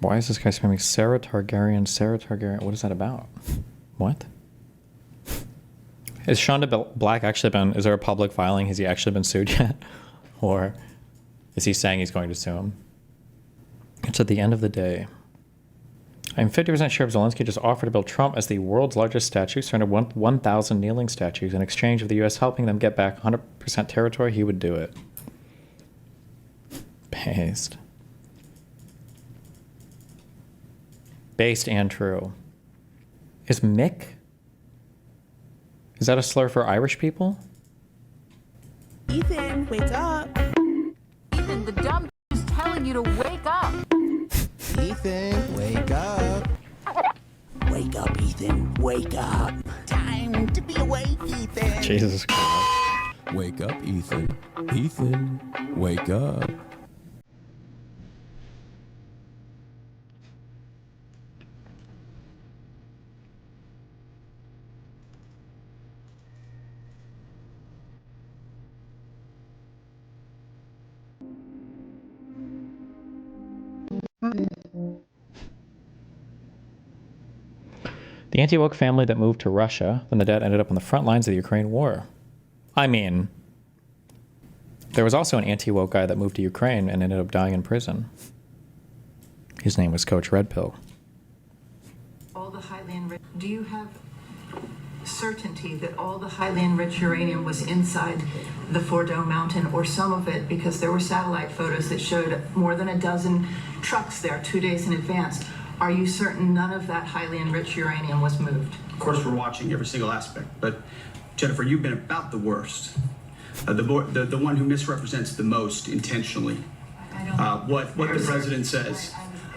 Why is this guy spamming Sarah Targaryen, Sarah Targaryen? What is that about? What? Is Shonda Black actually been, is there a public filing? Has he actually been sued yet? Or is he saying he's going to sue him? It's at the end of the day. I'm 50% sure if Zelensky just offered to build Trump as the world's largest statue, surrounded 1,000 kneeling statues, in exchange of the U.S. helping them get back 100% territory, he would do it. Based. Based and true. Is Mick? Is that a slur for Irish people? Ethan, wake up. Ethan, the dumb is telling you to wake up. Ethan, wake up. Wake up, Ethan. Wake up. Time to be awake, Ethan. Jesus Christ. Wake up, Ethan. Ethan, wake up. The anti-woke family that moved to Russia, then the dad ended up on the front lines of the Ukraine war. I mean, there was also an anti-woke guy that moved to Ukraine and ended up dying in prison. His name was Coach Red Pill. All the highly enriched, do you have certainty that all the highly enriched uranium was inside the Fordo Mountain, or some of it, because there were satellite photos that showed more than a dozen trucks there 2 days in advance? Are you certain none of that highly enriched uranium was moved? Of course, we're watching every single aspect, but Jennifer, you've been about the worst. The one who misrepresents the most intentionally. What the president says.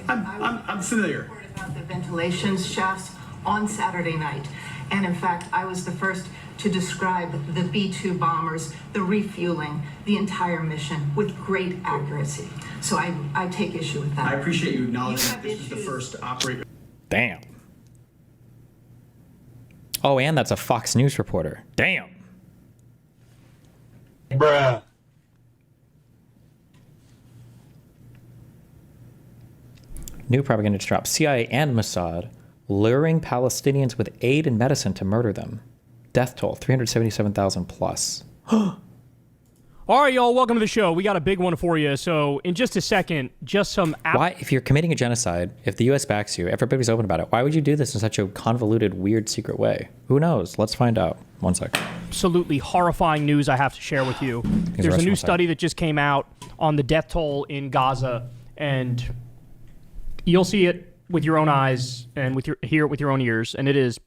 I'm familiar. About the ventilation shafts on Saturday night. And in fact, I was the first to describe the B-2 bombers, the refueling, the entire mission with great accuracy. So I take issue with that. I appreciate you acknowledging that this was the first operator. Damn. Oh, and that's a Fox News reporter. Damn. Bruh. New propaganda drops. CIA and Mossad luring Palestinians with aid and medicine to murder them. Death toll, 377,000 plus. All right, y'all, welcome to the show. We got a big one for you. So in just a second, just some... Why, if you're committing a genocide, if the U.S. backs you, everybody's open about it, why would you do this in such a convoluted, weird, secret way? Who knows? Let's find out. One sec. Absolutely horrifying news I have to share with you. There's a new study that just came out on the death toll in Gaza, and you'll see it with your own eyes and hear it with your own ears, and it is...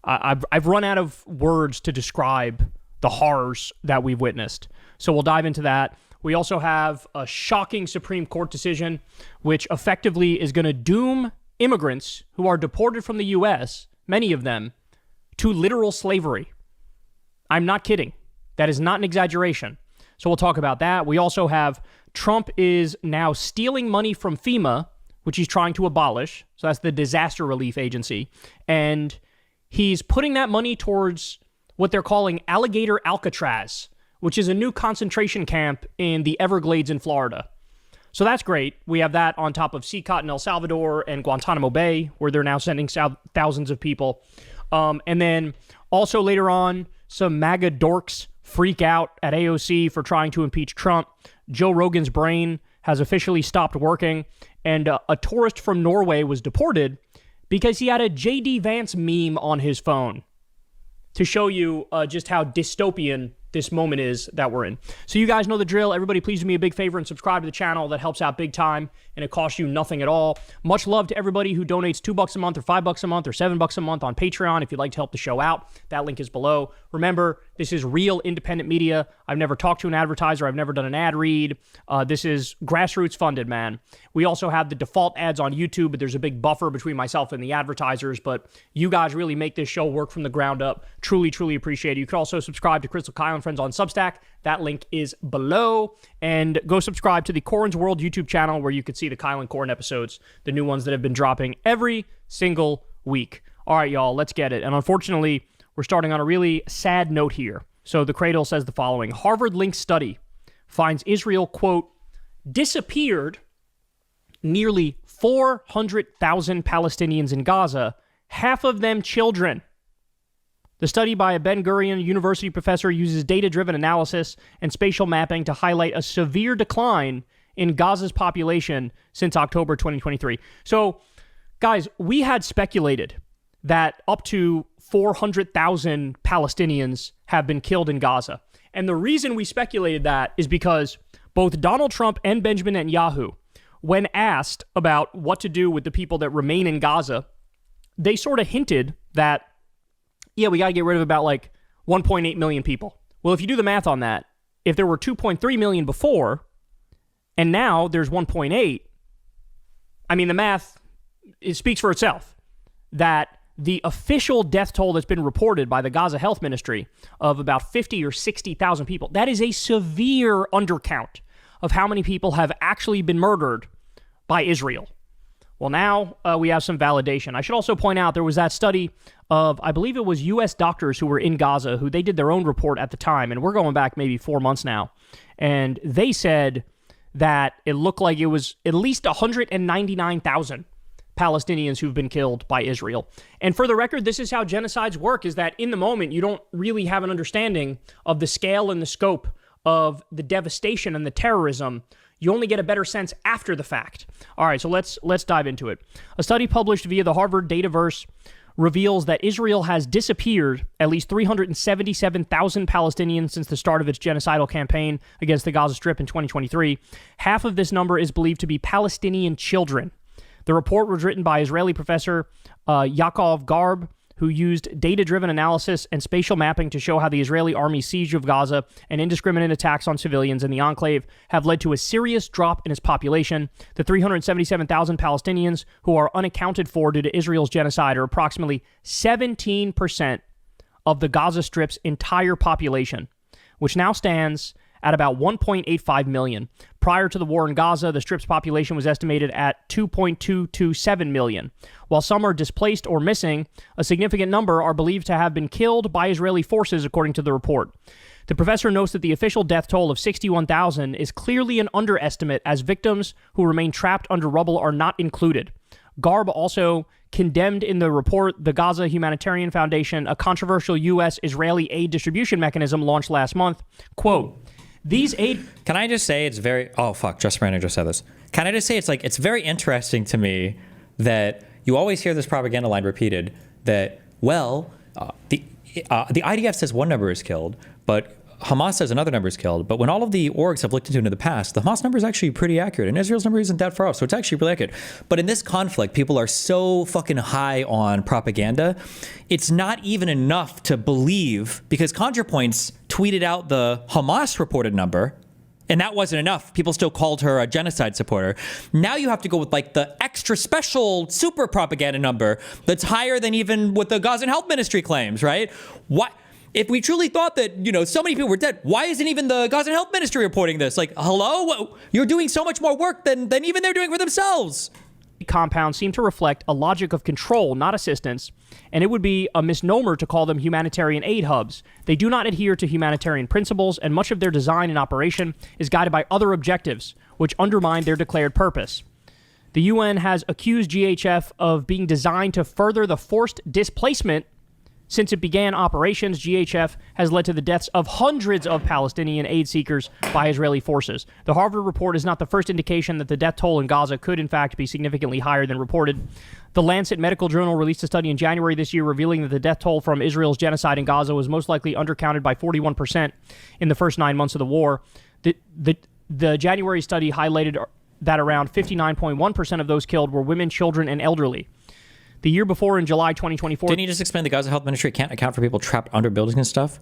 I've run out of words to describe the horrors that we've witnessed. So we'll dive into that. We also have a shocking Supreme Court decision, which effectively is going to doom immigrants who are deported from the U.S., many of them, to literal slavery. I'm not kidding. That is not an exaggeration. So we'll talk about that. We also have Trump is now stealing money from FEMA, which he's trying to abolish. So that's the disaster relief agency. And he's putting that money towards what they're calling Alligator Alcatraz, which is a new concentration camp in the Everglades in Florida. So that's great. We have that on top of CCOT in El Salvador and Guantanamo Bay, where they're now sending thousands of people. And then also later on, some MAGA dorks freak out at AOC for trying to impeach Trump. Joe Rogan's brain has officially stopped working, and a tourist from Norway was deported because he had a J.D. Vance meme on his phone, to show you just how dystopian this moment is that we're in. So you guys know the drill. Everybody please do me a big favor and subscribe to the channel. That helps out big time, and it costs you nothing at all. Much love to everybody who donates $2 a month or $5 a month or $7 a month on Patreon if you'd like to help the show out. That link is below. Remember, this is real independent media. I've never talked to an advertiser. I've never done an ad read. This is grassroots funded, man. We also have the default ads on YouTube, but there's a big buffer between myself and the advertisers. But you guys really make this show work from the ground up. Truly, truly appreciate it. You can also subscribe to Crystal Kyle and Friends on Substack. That link is below. And go subscribe to the Corin's World YouTube channel, where you can see the Kyle and Corin episodes, the new ones that have been dropping every single week. All right, y'all, let's get it. And unfortunately, we're starting on a really sad note here. So the Cradle says the following. Harvard-linked study finds Israel, quote, disappeared nearly 400,000 Palestinians in Gaza, half of them children. The study by a Ben Gurion University professor uses data-driven analysis and spatial mapping to highlight a severe decline in Gaza's population since October 2023. So, guys, we had speculated that up to 400,000 Palestinians have been killed in Gaza. And the reason we speculated that is because both Donald Trump and Benjamin Netanyahu, when asked about what to do with the people that remain in Gaza, they sort of hinted that, yeah, we got to get rid of about like 1.8 million people. Well, if you do the math on that, if there were 2.3 million before, and now there's 1.8, I mean, the math, it speaks for itself. That the official death toll that's been reported by the Gaza Health Ministry of about 50 or 60,000 people, that is a severe undercount of how many people have actually been murdered by Israel. Well, now we have some validation. I should also point out there was that study of, I believe it was U.S. doctors who were in Gaza, who they did their own report at the time, and we're going back maybe 4 months now, and they said that it looked like it was at least 199,000 Palestinians who've been killed by Israel. And for the record, this is how genocides work, is that in the moment, you don't really have an understanding of the scale and the scope of the devastation and the terrorism. You only get a better sense after the fact. All right, so let's dive into it. A study published via the Harvard Dataverse reveals that Israel has disappeared at least 377,000 Palestinians since the start of its genocidal campaign against the Gaza Strip in 2023. Half of this number is believed to be Palestinian children. The report was written by Israeli professor Yaakov Garb, who used data-driven analysis and spatial mapping to show how the Israeli army's siege of Gaza and indiscriminate attacks on civilians in the enclave have led to a serious drop in its population. The 377,000 Palestinians who are unaccounted for due to Israel's genocide are approximately 17% of the Gaza Strip's entire population, which now stands at about 1.85 million. Prior to the war in Gaza, the Strip's population was estimated at 2.227 million. While some are displaced or missing, a significant number are believed to have been killed by Israeli forces, according to the report. The professor notes that the official death toll of 61,000 is clearly an underestimate, as victims who remain trapped under rubble are not included. Garb also condemned in the report the Gaza Humanitarian Foundation, a controversial U.S.-Israeli aid distribution mechanism launched last month. Quote, these aid... Can I just say it's very... Oh, fuck. Just Brandon just said this. Can I just say it's very interesting to me that you always hear this propaganda line repeated that, well, the IDF says one number is killed, but Hamas says another number is killed. But when all of the orgs have looked into it in the past, the Hamas number is actually pretty accurate, and Israel's number isn't that far off, so it's actually really accurate. But in this conflict, people are so fucking high on propaganda, it's not even enough to believe, because ContraPoints tweeted out the Hamas reported number, and that wasn't enough. People still called her a genocide supporter. Now you have to go with like the extra special super propaganda number that's higher than even what the Gaza Health Ministry claims, right? What? If we truly thought that, so many people were dead, why isn't even the Gaza Health Ministry reporting this? Like, hello? You're doing so much more work than even they're doing for themselves. Compounds seem to reflect a logic of control, not assistance, and it would be a misnomer to call them humanitarian aid hubs. They do not adhere to humanitarian principles, and much of their design and operation is guided by other objectives, which undermine their declared purpose. The UN has accused GHF of being designed to further the forced displacement. Since it began operations, GHF has led to the deaths of hundreds of Palestinian aid seekers by Israeli forces. The Harvard report is not the first indication that the death toll in Gaza could, in fact, be significantly higher than reported. The Lancet Medical Journal released a study in January this year revealing that the death toll from Israel's genocide in Gaza was most likely undercounted by 41% in the first 9 months of the war. The January study highlighted that around 59.1% of those killed were women, children, and elderly. The year before, in July 2024... Didn't you just explain the Gaza Health Ministry can't account for people trapped under buildings and stuff?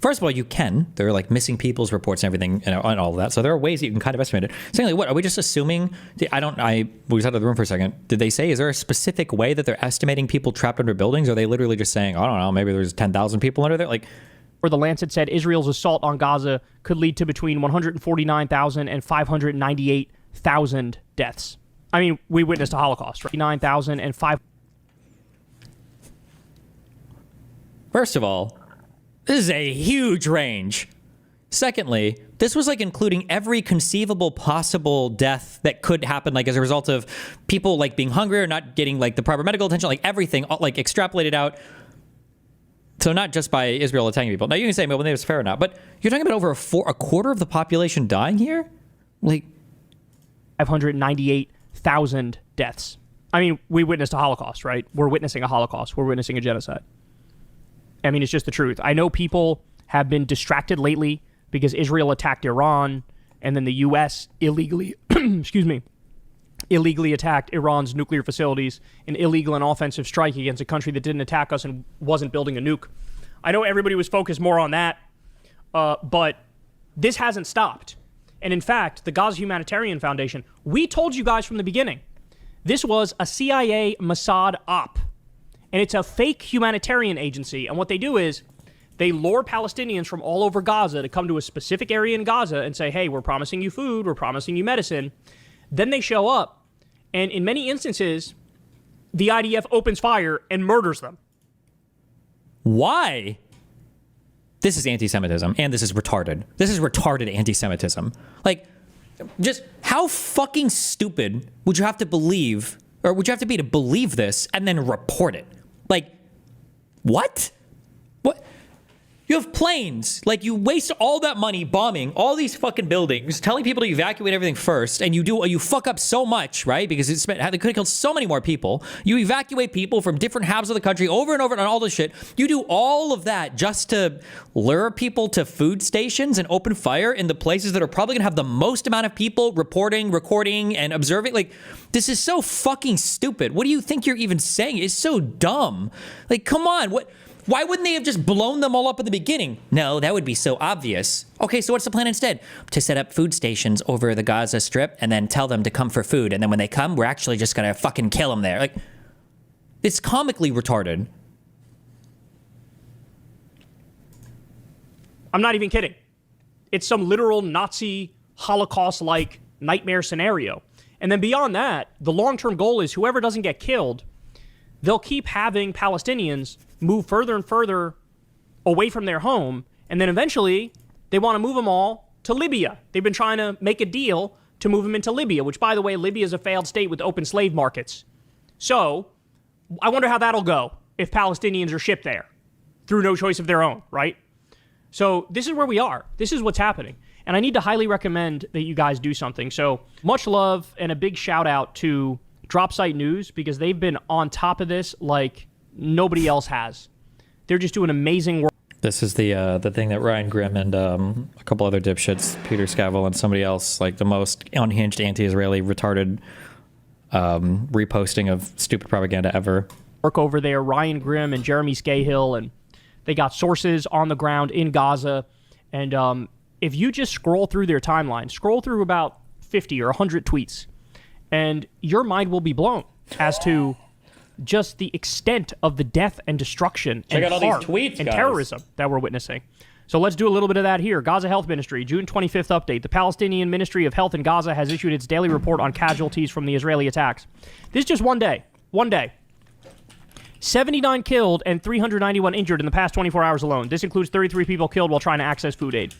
First of all, you can. There are like missing people's reports and everything and all of that. So there are ways that you can kind of estimate it. Secondly, what, are we just assuming... we was out of the room for a second. Did they say, is there a specific way that they're estimating people trapped under buildings? Or are they literally just saying, I don't know, maybe there's 10,000 people under there? Like... Where the Lancet said Israel's assault on Gaza could lead to between 149,000 and 598,000 deaths. I mean, we witnessed a Holocaust, right? 9,000 and 5... First of all, this is a huge range. Secondly, This was like including every conceivable possible death that could happen, like as a result of people like being hungry or not getting like the proper medical attention, like everything like extrapolated out. So not just by Israel attacking people. Now you can say, well, maybe it's fair or not, but you're talking about over a quarter of the population dying here? Like 598,000 deaths. I mean, we witnessed a Holocaust, right? We're witnessing a Holocaust. We're witnessing a genocide. I mean, it's just the truth. I know people have been distracted lately because Israel attacked Iran, and then the U.S. illegally, illegally attacked Iran's nuclear facilities, an illegal and offensive strike against a country that didn't attack us and wasn't building a nuke. I know everybody was focused more on that, but this hasn't stopped. And in fact, the Gaza Humanitarian Foundation, we told you guys from the beginning, this was a CIA Mossad op, and it's a fake humanitarian agency. And what they do is they lure Palestinians from all over Gaza to come to a specific area in Gaza and say, hey, we're promising you food, we're promising you medicine. Then they show up, and in many instances, the IDF opens fire and murders them. Why? This is anti-Semitism, and this is retarded. This is retarded anti-Semitism. Like, just how fucking stupid would you have to believe, or would you have to be to believe this and then report it? Like, what? What? You have planes, like you waste all that money bombing all these fucking buildings, telling people to evacuate everything first, and you fuck up so much, right? Because they could have killed so many more people. You evacuate people from different halves of the country over and over and all this shit. You do all of that just to lure people to food stations and open fire in the places that are probably gonna have the most amount of people reporting, recording, and observing. Like, this is so fucking stupid. What do you think you're even saying? It's so dumb. Like, come on, what? Why wouldn't they have just blown them all up at the beginning? No, that would be so obvious. Okay, so what's the plan instead? To set up food stations over the Gaza Strip and then tell them to come for food. And then when they come, we're actually just going to fucking kill them there. Like, it's comically retarded. I'm not even kidding. It's some literal Nazi Holocaust-like nightmare scenario. And then beyond that, the long-term goal is whoever doesn't get killed, they'll keep having Palestinians move further and further away from their home, and then eventually they want to move them all to Libya. They've been trying to make a deal to move them into Libya, which, by the way, Libya is a failed state with open slave markets. So I wonder how that'll go if Palestinians are shipped there through no choice of their own, right? So this is where we are. This is what's happening. And I need to highly recommend that you guys do something. So much love and a big shout out to Dropsite News, because they've been on top of this like nobody else has. They're just doing amazing work. This is the thing that Ryan Grimm and a couple other dipshits, Peter Scavel and somebody else, like the most unhinged anti-Israeli retarded reposting of stupid propaganda ever. Work over there, Ryan Grimm and Jeremy Scahill, and they got sources on the ground in Gaza. And if you just scroll through their timeline, scroll through about 50 or 100 tweets, and your mind will be blown as to just the extent of the death and destruction Check and out all harm these tweets, and guys. terrorism that we're witnessing. So let's do a little bit of that here. Gaza Health Ministry, June 25th update. The Palestinian Ministry of Health in Gaza has issued its daily report on casualties from the Israeli attacks. This is just one day. One day. 79 killed and 391 injured in the past 24 hours alone. This includes 33 people killed while trying to access food aid.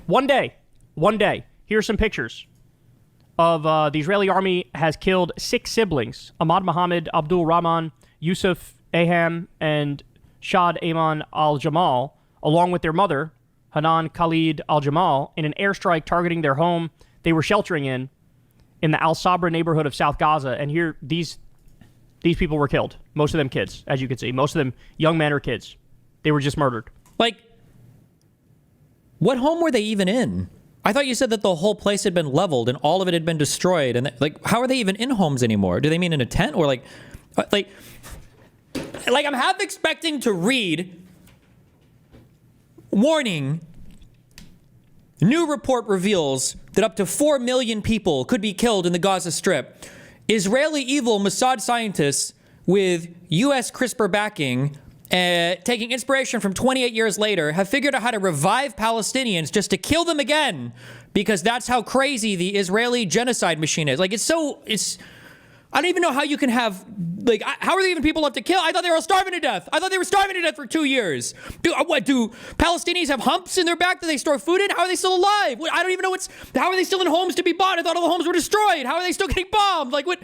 One day. One day. Here's some pictures of the Israeli army has killed 6 siblings: Ahmad Mohammed, Abdul Rahman, Yusuf Aham, and Shad Ayman al-Jamal, along with their mother, Hanan Khalid al-Jamal, in an airstrike targeting their home they were sheltering in the Al-Sabra neighborhood of South Gaza. And here, these people were killed. Most of them kids, as you can see. Most of them young men or kids. They were just murdered. Like, what home were they even in? I thought you said that the whole place had been leveled and all of it had been destroyed. And like, how are they even in homes anymore? Do they mean in a tent or like I'm half expecting to read, warning, new report reveals that up to 4 million people could be killed in the Gaza Strip. Israeli evil Mossad scientists with U.S. CRISPR backing, taking inspiration from 28 years later, have figured out how to revive Palestinians just to kill them again, because that's how crazy the Israeli genocide machine is. Like, it's I don't even know how you can have, like, how are there even people left to kill? I thought they were all starving to death. I thought they were starving to death for 2 years. Do Palestinians have humps in their back that they store food in? How are they still alive? I don't even know how are they still in homes to be bought? I thought all the homes were destroyed. How are they still getting bombed? Like, what?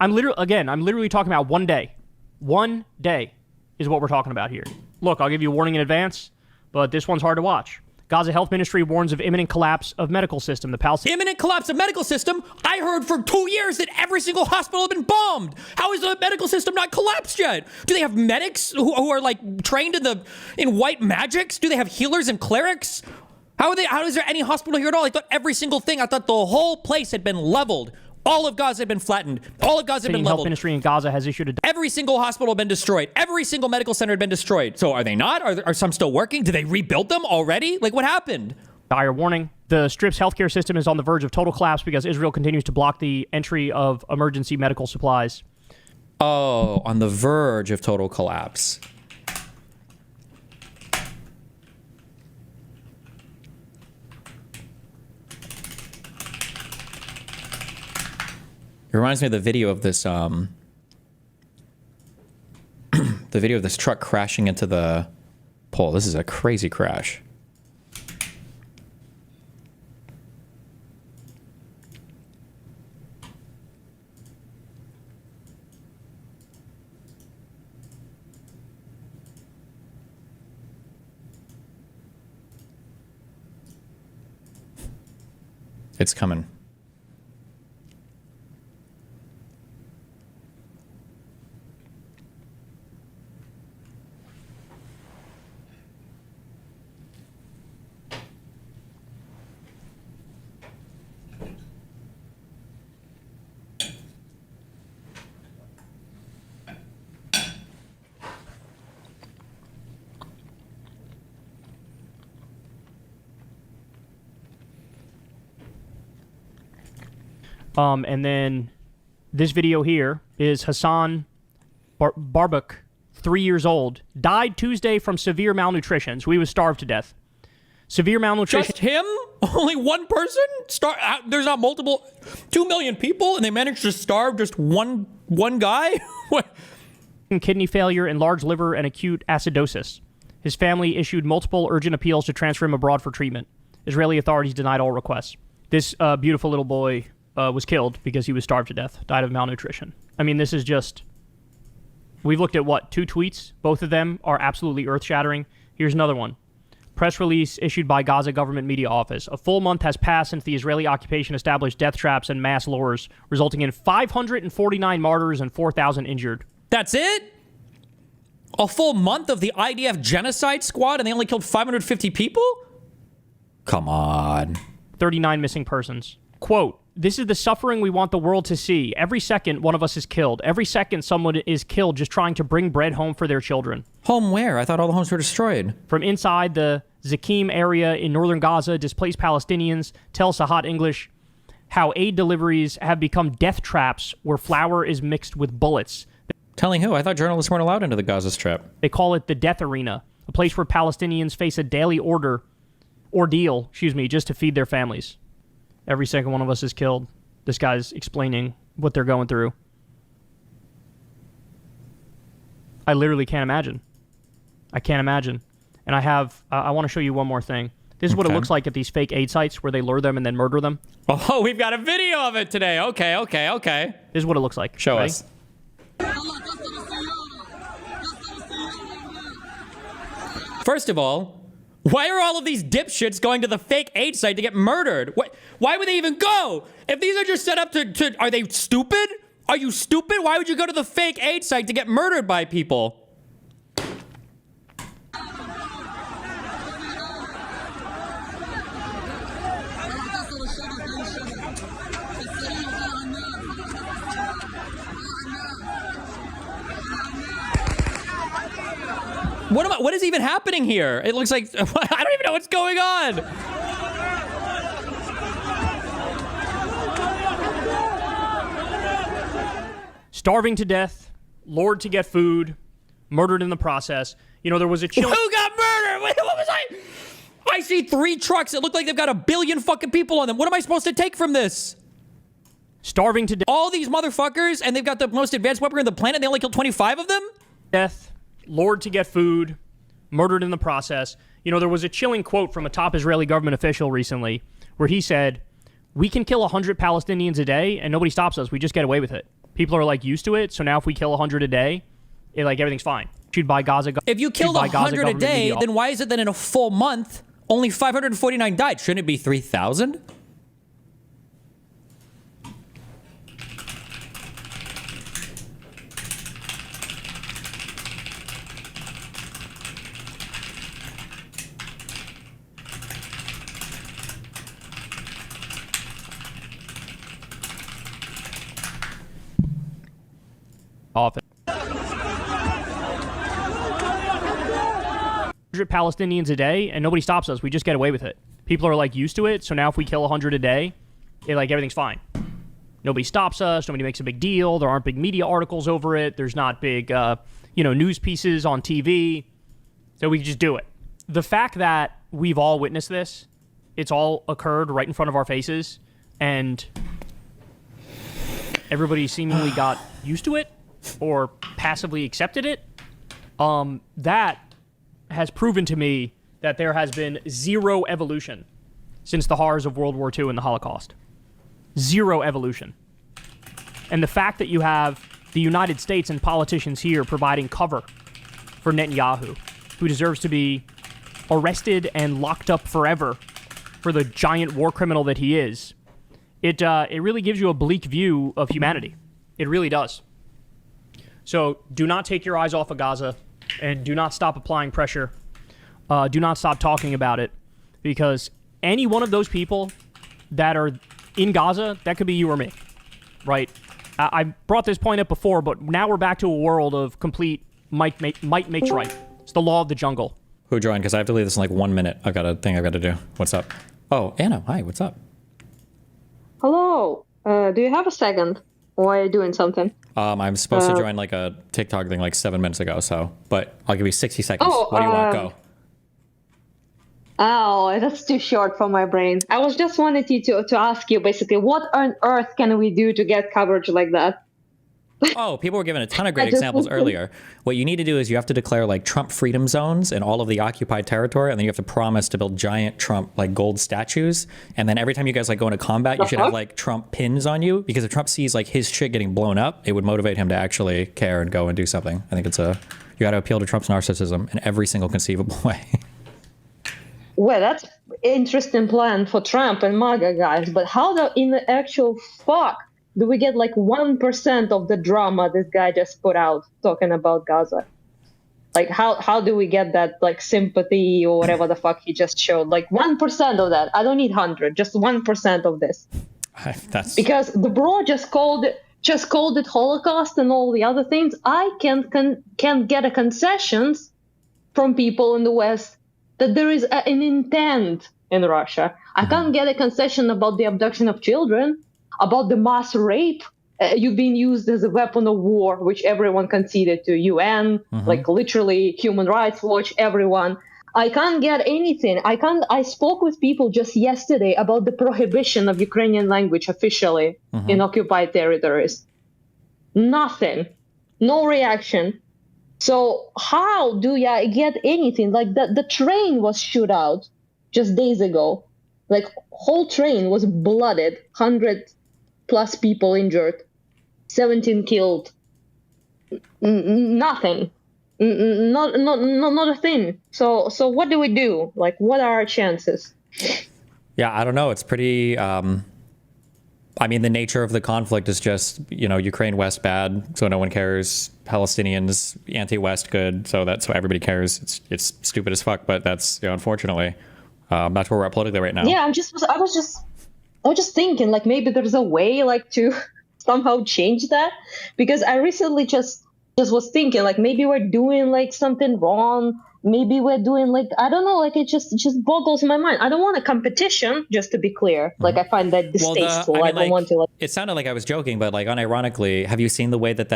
I'm literally talking about 1 day. 1 day is what we're talking about here. Look, I'll give you a warning in advance, but this one's hard to watch. Gaza Health Ministry warns of imminent collapse of medical system. Imminent collapse of medical system? I heard for 2 years that every single hospital had been bombed. How is the medical system not collapsed yet? Do they have medics who are like trained in white magics? Do they have healers and clerics? How is there any hospital here at all? I thought every single thing, I thought the whole place had been leveled. All of Gaza had been flattened. All of Gaza had been leveled. Health Ministry in Gaza has issued every single hospital had been destroyed. Every single medical center had been destroyed. So are they not? Are some still working? Did they rebuild them already? Like, what happened? dire warning. The Strip's healthcare system is on the verge of total collapse because Israel continues to block the entry of emergency medical supplies. Oh, on the verge of total collapse. It reminds me of the video of this, the video of this truck crashing into the pole. This is a crazy crash. It's coming. And then this video here is Hassan Barbuk, 3 years old, died Tuesday from severe malnutrition. So he was starved to death. Severe malnutrition. Just him? Only one person? There's not multiple. 2 million people, and they managed to starve just one guy? What? Kidney failure, enlarged liver, and acute acidosis. His family issued multiple urgent appeals to transfer him abroad for treatment. Israeli authorities denied all requests. This beautiful little boy was killed because he was starved to death, died of malnutrition. I mean, this is just... We've looked at, what, 2 tweets? Both of them are absolutely earth-shattering. Here's another one. Press release issued by Gaza government media office. A full month has passed since the Israeli occupation established death traps and mass lures, resulting in 549 martyrs and 4,000 injured. That's it? A full month of the IDF genocide squad and they only killed 550 people? Come on. 39 missing persons. Quote, "This is the suffering we want the world to see. Every second, one of us is killed. Every second, someone is killed just trying to bring bread home for their children." Home where? I thought all the homes were destroyed. From inside the Zakim area in northern Gaza, displaced Palestinians tell Sahat English how aid deliveries have become death traps where flour is mixed with bullets. Telling who? I thought journalists weren't allowed into the Gaza Strip. They call it the death arena, a place where Palestinians face a daily ordeal, just to feed their families. Every second one of us is killed. This guy's explaining what they're going through. I literally can't imagine. I can't imagine. And I want to show you one more thing. This is what it looks like at these fake aid sites where they lure them and then murder them. Oh, we've got a video of it today. Okay. This is what it looks like. Show Ready? us. First of all, why are all of these dipshits going to the fake aid site to get murdered? Why would they even go? If these are just set up to are they stupid? Are you stupid? Why would you go to the fake aid site to get murdered by people? What is even happening here? It looks like I don't even know what's going on. Starving to death, lured to get food, murdered in the process. You know, there was a Who got murdered? Wait, what was I see 3 trucks that look like they've got 1 billion fucking people on them. What am I supposed to take from this? starving to All these motherfuckers, and they've got the most advanced weaponry on the planet, and they only killed 25 of them? death, lured to get food, murdered in the process. You know, there was a chilling quote from a top Israeli government official recently where he said, we can kill 100 Palestinians a day and nobody stops us. We just get away with it. People are like used to it. So now if we kill 100 a day, everything's fine. Issued by Gaza. If you killed 100 a day, then why is it that in a full month, only 549 died? Shouldn't it be 3,000? Often. 100 Palestinians a day and nobody stops us. We just get away with it. People are like used to it. So now if we kill 100 a day, everything's fine. Nobody stops us. Nobody makes a big deal. There aren't big media articles over it. There's not big, news pieces on TV. So we can just do it. The fact that we've all witnessed this, it's all occurred right in front of our faces, and everybody seemingly got used to it or passively accepted it, that has proven to me that there has been zero evolution since the horrors of World War II and the Holocaust. Zero evolution. And the fact that you have the United States and politicians here providing cover for Netanyahu, who deserves to be arrested and locked up forever for the giant war criminal that he is, it really gives you a bleak view of humanity. It really does. So do not take your eyes off of Gaza, and do not stop applying pressure. Do not stop talking about it, because any one of those people that are in Gaza, that could be you or me, right? I brought this point up before, but now we're back to a world of complete might makes right. It's the law of the jungle. Who joined? Because I have to leave this in like 1 minute. I've got a thing I've got to do. What's up? Oh, Anna. Hi, what's up? Hello. Do you have a second? Or are you doing something? I'm supposed to join like a TikTok thing like 7 minutes ago, but I'll give you 60 seconds. What do you want? Go. Oh, that's too short for my brain. I was just wanted you to ask you basically, what on earth can we do to get coverage like that? Oh, people were given a ton of great examples earlier. What you need to do is you have to declare like Trump freedom zones in all of the occupied territory, and then you have to promise to build giant Trump like gold statues. And then every time you guys like go into combat, you should have like Trump pins on you, because if Trump sees like his shit getting blown up, it would motivate him to actually care and go and do something. I think you got to appeal to Trump's narcissism in every single conceivable way. Well, that's interesting plan for Trump and MAGA guys, but how in the actual fuck do we get like 1% of the drama this guy just put out talking about Gaza? Like, how do we get that like sympathy or whatever the fuck he just showed? Like 1% of that. I don't need 100, just 1% of this. That's because the bro just called it Holocaust and all the other things. I can't get a concessions from people in the West that there is an intent in Russia. I can't get a concession about the abduction of children, about the mass rape. You've been used as a weapon of war, which everyone conceded to, UN, like literally Human Rights Watch, everyone. I can't get anything. I spoke with people just yesterday about the prohibition of Ukrainian language officially in occupied territories. Nothing. No reaction. So how do you get anything? Like the train was shot out just days ago. Like whole train was blooded, 100+ people injured, 17 killed. Nothing. Not a thing. So what do we do? Like, what are our chances? Yeah, I don't know. It's pretty. I mean, the nature of the conflict is just, Ukraine West bad, so no one cares. Palestinians anti-West good, so everybody cares. It's stupid as fuck, but that's unfortunately that's where we're at politically right now. Yeah, I was just thinking like maybe there's a way like to somehow change that, because I recently just was thinking like maybe we're doing like something wrong. Maybe we're doing like, I don't know, like it just boggles my mind. I don't want a competition, just to be clear. Like I find that distasteful. I don't want to like. It sounded like I was joking, but like unironically, have you seen the way that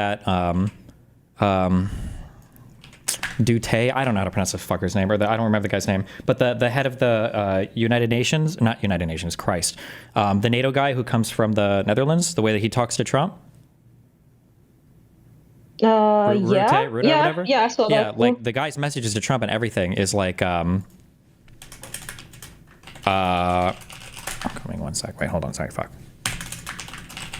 Duterte. I don't know how to pronounce this fucker's name, I don't remember the guy's name. But the head of the United Nations, not United Nations, Christ, the NATO guy who comes from the Netherlands, the way that he talks to Trump. Yeah, whatever. Yeah, I saw that. Yeah, like the guy's messages to Trump and everything is like, coming 1 sec. Wait, hold on, sorry, fuck.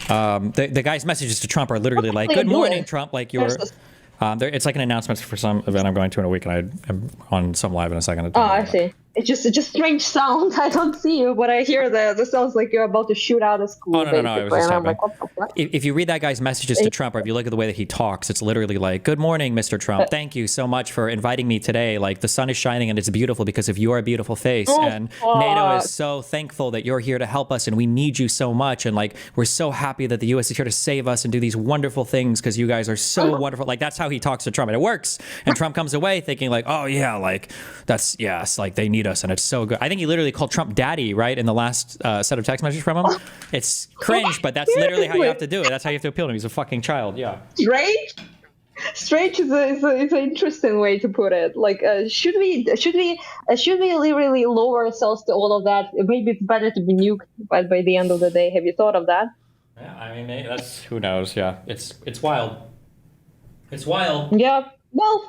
The guy's messages to Trump are literally like, "Good morning, Trump." Like it's like an announcement for some event I'm going to in a week, and I am on some live in a second. Oh, I see. It's just strange sound. I don't see you, but I hear the sounds like you're about to shoot out a school. Oh, no. It was just like, what the fuck? If you read that guy's messages to Trump, or if you look at the way that he talks, it's literally like, "Good morning, Mr. Trump. Thank you so much for inviting me today. Like, the sun is shining and it's beautiful because of your beautiful face. And NATO is so thankful that you're here to help us, and we need you so much. And like, we're so happy that the U.S. is here to save us and do these wonderful things because you guys are so wonderful." Like, that's how he talks to Trump, and it works. And Trump comes away thinking like, "Oh yeah, like yes, like they need us, and it's so good." I think he literally called Trump daddy, right, in the last set of text messages from him. It's cringe, but that's literally how you have to do it. That's how you have to appeal to him. He's a fucking child, yeah. Strange is an interesting way to put it. Like, should we really lower ourselves to all of that? Maybe it's better to be nuked by the end of the day. Have you thought of that? Yeah, I mean, maybe that's, who knows? Yeah, it's wild. It's wild. Yeah. Well,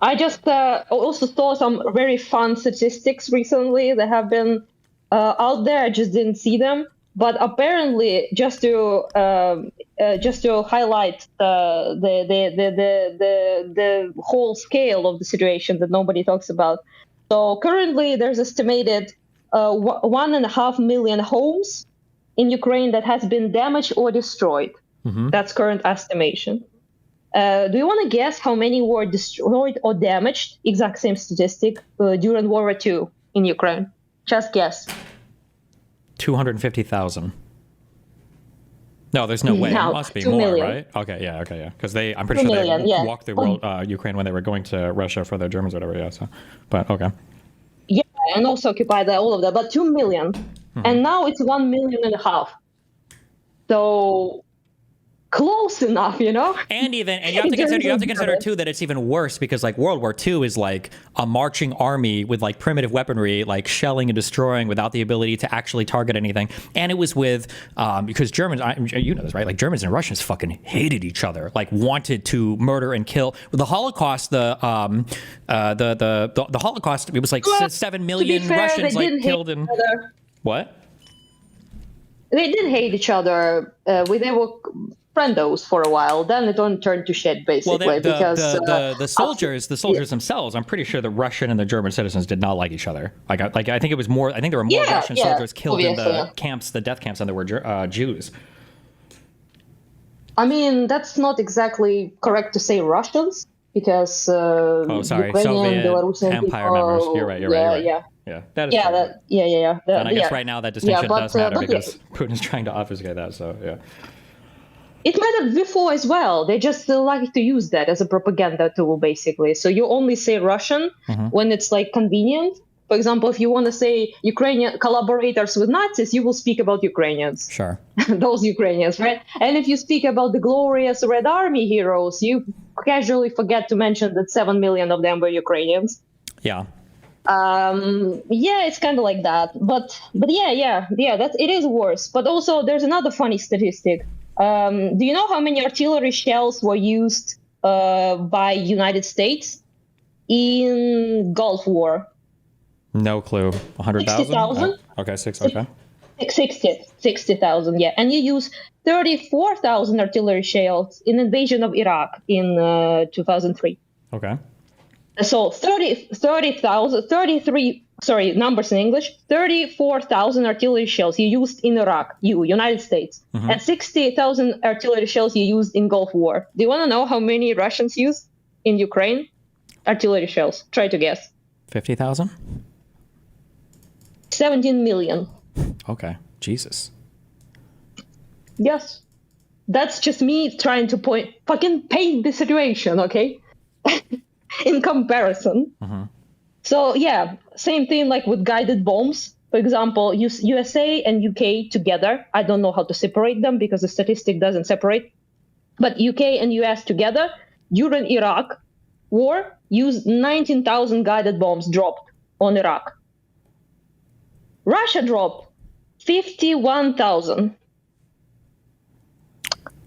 I just also saw some very fun statistics recently that have been out there. I just didn't see them, but apparently, just to highlight the whole scale of the situation that nobody talks about. So currently, there's estimated 1.5 million homes in Ukraine that has been damaged or destroyed. Mm-hmm. That's current estimation. Do you want to guess how many were destroyed or damaged? Exact same statistic during World War II in Ukraine. Just guess. 250,000. No, there's no way. No, It must be 2 more, million. right? Okay, yeah. Because I'm pretty 2 sure million, they yeah. walked through Ukraine when they were going to Russia for the Germans or whatever. Yeah. So, but okay. Yeah, and also occupied all of that, but 2 million. Mm-hmm. And now it's 1.5 million. So close enough, you know? And you have to consider too that it's even worse because like World War II is like a marching army with like primitive weaponry, like shelling and destroying without the ability to actually target anything. And it was with because Germans, you know this, right? Like Germans and Russians fucking hated each other, like wanted to murder and kill. With the Holocaust, the Holocaust, it was like 7 million Russians like killed in. What? They did hate each other. They were friendos for a while. Then it turned to shit, basically. Well, because the soldiers themselves, I'm pretty sure the Russian and the German citizens did not like each other. Like I think it was more. I think there were more Russian soldiers killed in the camps, the death camps, than there were Jews. I mean, that's not exactly correct to say Russians because Ukrainian, Soviet Belarusian Empire people, members. You're right. Yeah, that is true. And I guess right now that distinction does matter because Putin's trying to obfuscate that. So yeah. It mattered before as well. They just like to use that as a propaganda tool, basically. So you only say Russian when it's like convenient. For example, if you want to say Ukrainian collaborators with Nazis, you will speak about Ukrainians. Sure. Those Ukrainians, right? And if you speak about the glorious Red Army heroes, you casually forget to mention that 7 million of them were Ukrainians. Yeah. It's kind of like that. But it is worse. But also, there's another funny statistic. Do you know how many artillery shells were used by United States in Gulf War? No clue. 100,000? 60,000? Okay, 60,000, yeah. And you use 34,000 artillery shells in invasion of Iraq in 2003. Okay. So 34,000 artillery shells you used in Iraq, United States, and 60,000 artillery shells you used in Gulf War. Do you want to know how many Russians used in Ukraine? Artillery shells. Try to guess. 50,000? 17 million. Okay. Jesus. Yes. That's just me trying to fucking paint the situation, okay? In comparison. So yeah, same thing like with guided bombs. For example, USA and UK together. I don't know how to separate them because the statistic doesn't separate. But UK and US together during Iraq war used 19,000 guided bombs dropped on Iraq. Russia dropped 51,000.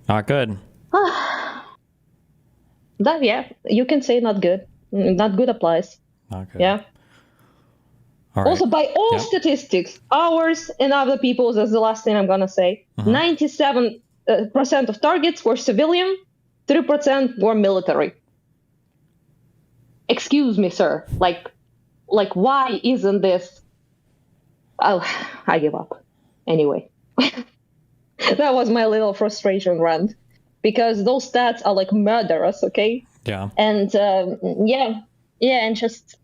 Not good. That, yeah, you can say not good. Not good applies. Not good. Yeah. All right. Also, by all Yep. statistics, ours and other people's, that's the last thing I'm gonna say. 97% of targets were civilian, 3% were military. Excuse me, sir. Like, why isn't this? Oh, I give up. Anyway, that was my little frustration rant, because those stats are like murderous. Okay. Yeah. And and just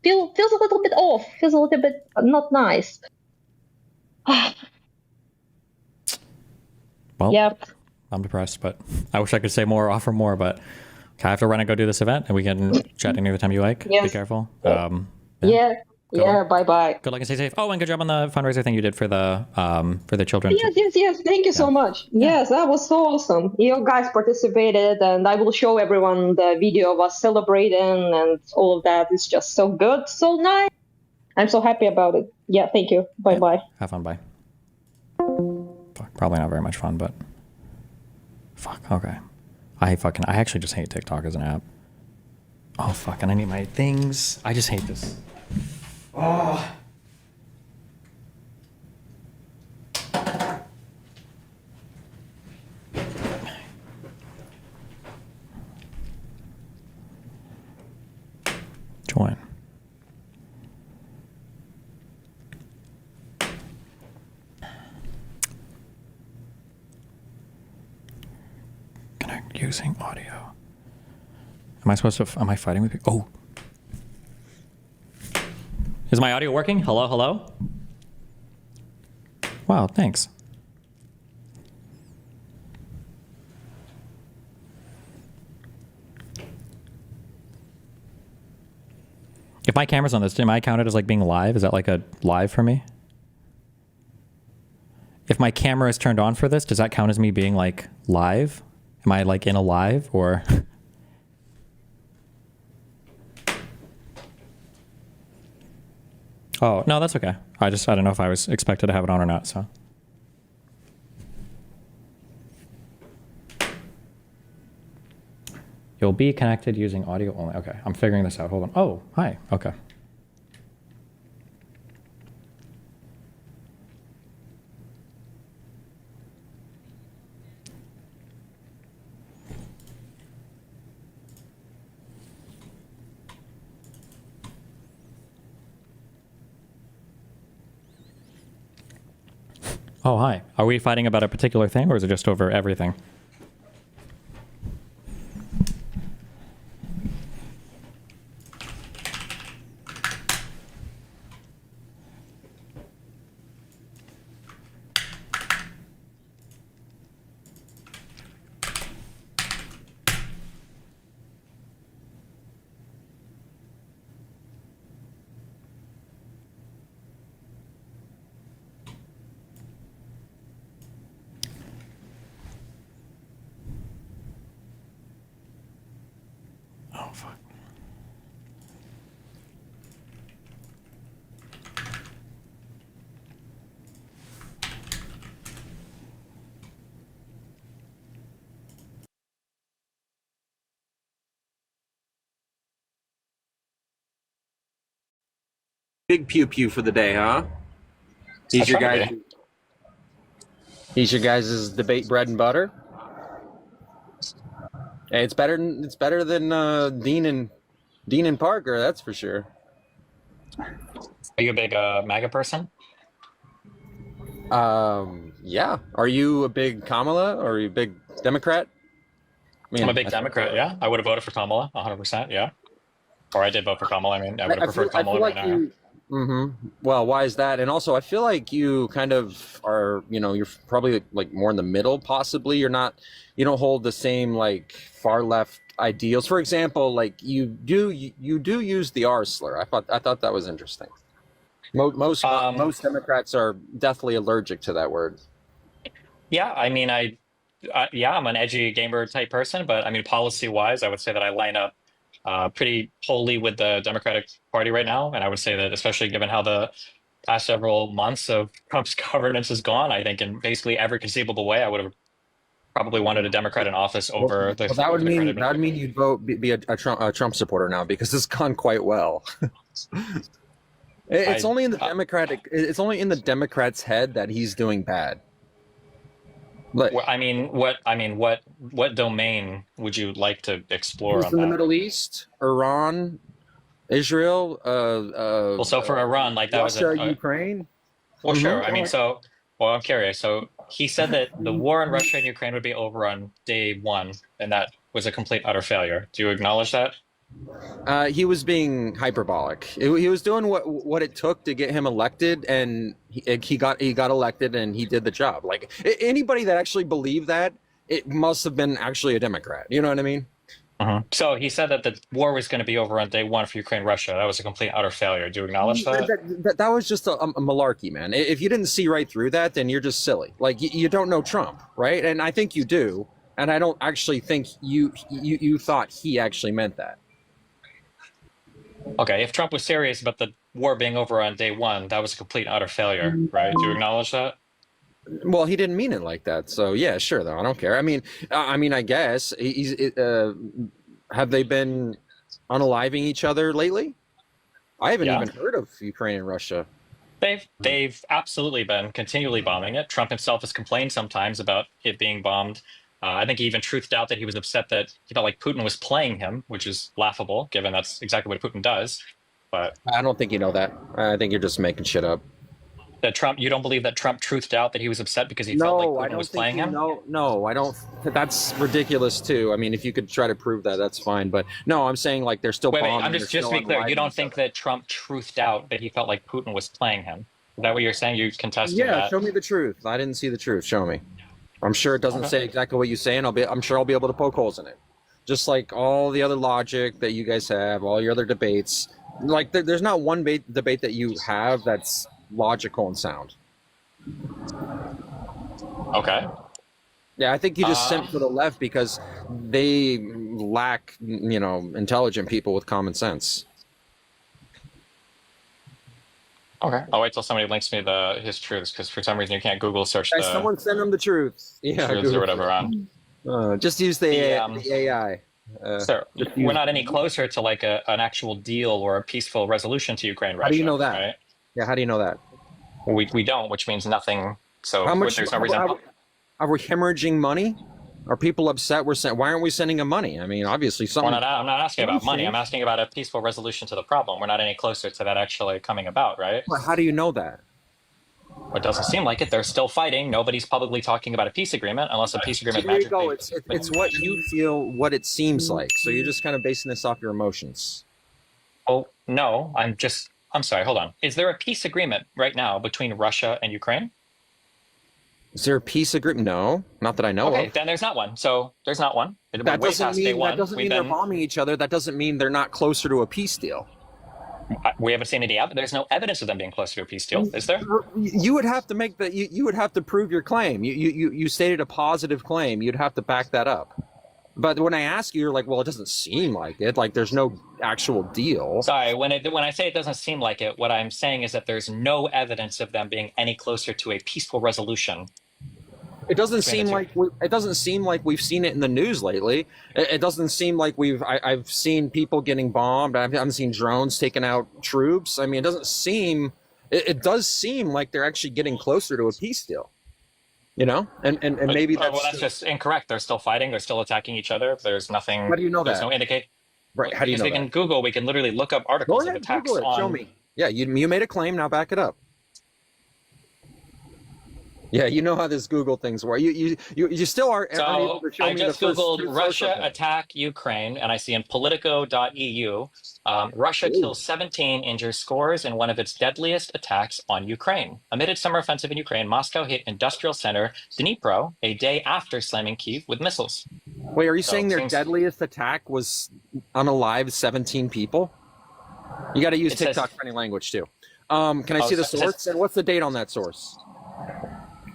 feels a little bit off, feels a little bit not nice. Well, Yeah. I'm depressed, but I wish I could say more, offer more, but I have to run and go do this event, and we can chat any other time you like. Yes. Be careful. Yeah. Bye bye. Good luck and stay safe. Oh, and good job on the fundraiser thing you did for the children. Yes. Thank you so much. Yes, that was so awesome. You guys participated, and I will show everyone the video of us celebrating and all of that. It's just so good, so nice. I'm so happy about it. Yeah, thank you. Bye bye. Have fun. Bye. Fuck, probably not very much fun, but fuck. Okay. I actually just hate TikTok as an app. Oh fuck, and I need my things. I just hate this. Oh. Join. Connect using audio. Am I fighting with you? Oh. Is my audio working? Hello, hello? Wow, thanks. If my camera's on this, am I counted as like being live? Is that like a live for me? If my camera is turned on for this, does that count as me being like live? Am I like in a live or? Oh, no, that's okay. I don't know if I was expected to have it on or not, so. You'll be connected using audio only. Okay, I'm figuring this out. Hold on. Oh, hi. Okay. Oh, hi. Are we fighting about a particular thing, or is it just over everything? Oh, fuck. Big pew pew for the day, huh? He's your guys. He's your guys' debate bread and butter. Hey, it's better. It's better than Dean and Parker. That's for sure. Are you a big MAGA person? Yeah. Are you a big Kamala or are you a big Democrat? I'm a big Democrat. Yeah, I would have voted for Kamala, 100%. Yeah, or I did vote for Kamala. I mean, I would have preferred Kamala right now. Well, why is that? And also, I feel like you kind of are, you're probably like more in the middle, possibly. You don't hold the same like far left ideals. For example, like you do use the R slur. I thought that was interesting. Most Democrats are deathly allergic to that word. Yeah, I mean, I'm an edgy gamer type person, but I mean, policy wise, I would say that I line up pretty wholly with the Democratic Party right now. And I would say that, especially given how the past several months of Trump's governance has gone, I think in basically every conceivable way, I would have probably wanted a Democrat in office over Well, that would the mean current you'd vote be a Trump supporter now because it's gone quite well. It's only in the Democratic. It's only in the Democrats' head that he's doing bad. But what domain would you like to explore he's on in the that? Middle East, Iran, Israel. Well, so for Iran, like that Russia, was Ukraine. well, sure. Mhm. I'm curious. So he said that the war in Russia and Ukraine would be over on day one, and that was a complete utter failure. Do you acknowledge that? He was being hyperbolic. He was doing what it took to get him elected, and he got elected, and he did the job. Like anybody that actually believed that, it must have been actually a Democrat. You know what I mean? So he said that the war was going to be over on day one for Ukraine, Russia. That was a complete utter failure. Do you acknowledge that? That was just a malarkey, man. If you didn't see right through that, then you're just silly. Like you don't know Trump, right? And I think you do. And I don't actually think you thought he actually meant that. Okay, if Trump was serious about the war being over on day one, that was a complete utter failure, right? Do you acknowledge that? Well, he didn't mean it like that. So yeah, sure though. I don't care. I mean, I guess have they been unaliving each other lately? I haven't even heard of Ukraine and Russia. They've absolutely been continually bombing it. Trump himself has complained sometimes about it being bombed. I think he even truthed out that he was upset that he felt like Putin was playing him, which is laughable, given that's exactly what Putin does. But I don't think you know that. I think you're just making shit up. You don't believe that Trump truthed out that he was upset because he felt like Putin was playing him? No, I don't. That's ridiculous too. I mean, if you could try to prove that, that's fine. But no, I'm saying like they're still bombing. I'm just to be clear. You don't think that Trump truthed out that he felt like Putin was playing him? Is that what you're saying? You contesting that? Yeah, show me the truth. I didn't see the truth. Show me. I'm sure it doesn't say exactly what you say, and I'm sure I'll be able to poke holes in it. Just like all the other logic that you guys have, all your other debates. Like there's not one debate that you have that's logical and sound. Okay. Yeah, I think you just sent for the left because they lack, intelligent people with common sense. Okay. I'll wait till somebody links me his truths, because for some reason you can't Google search someone send them the truth. Yeah, truths or whatever on. Just use the AI. So we're not any closer to like an actual deal or a peaceful resolution to Ukraine, Russia. How do you know that? Right? Yeah, how do you know that? We don't, which means nothing. So there's no reason. Are we hemorrhaging money? Are people upset? Why aren't we sending them money? I mean, obviously, I'm not asking about money. I'm asking about a peaceful resolution to the problem. We're not any closer to that actually coming about, right? Well, how do you know that? Well, it doesn't seem like it. They're still fighting. Nobody's publicly talking about a peace agreement unless a peace agreement. There you go. It's what you feel, what it seems like. So you're just kind of basing this off your emotions. Oh no, I'm sorry. Hold on. Is there a peace agreement right now between Russia and Ukraine? Is there a peace agreement? No, not that I know of. Okay, then there's not one. So there's not one. That doesn't mean they're bombing each other. That doesn't mean they're not closer to a peace deal. We haven't seen any evidence. There's no evidence of them being closer to a peace deal, is there? You would have to make you would have to prove your claim. You stated a positive claim. You'd have to back that up. But when I ask you, you're like, well, it doesn't seem like it. Like there's no actual deal. Sorry, when I say it doesn't seem like it, what I'm saying is that there's no evidence of them being any closer to a peaceful resolution. It doesn't seem like we've seen it in the news lately. It doesn't seem like I've seen people getting bombed. I haven't seen drones taking out troops. I mean, it doesn't seem. It does seem like they're actually getting closer to a peace deal. And maybe that's just incorrect. They're still fighting. They're still attacking each other. There's nothing. How do you know that? There's no indicate. Right. How do you know that? We can Google. We can literally look up articles of attacks. Google it. Show me. Yeah, you made a claim. Now back it up. Yeah, you know how this Google things work. You still aren't able to show me the first. I just Googled Russia attack Ukraine, and I see in Politico.eu, Russia kills 17, injures scores in one of its deadliest attacks on Ukraine. Amid its summer offensive in Ukraine, Moscow hit industrial center Dnipro a day after slamming Kyiv with missiles. Wait, are you saying their deadliest attack was unalive 17 people? You got to use TikTok for any language too. Can I see the source? And what's the date on that source?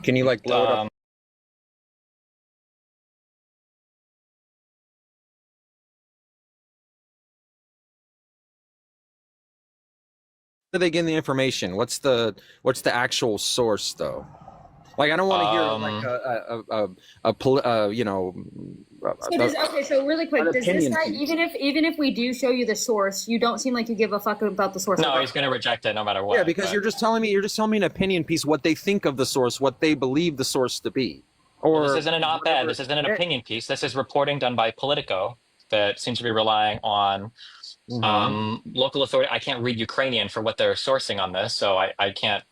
Can you blow it up? are they getting the information? What's the actual source though? Like, I don't want to hear like So really quick, an does this opinion guy, piece. even if we do show you the source, you don't seem like you give a fuck about the source? No, he's going to reject it no matter what. Yeah, because but- you're just telling me an opinion piece, what they think of the source, what they believe the source to be. Or Well, this isn't an op-ed. This isn't an opinion piece. This is reporting done by Politico that seems to be relying on local authority. I can't read Ukrainian for what they're sourcing on this, so I can't.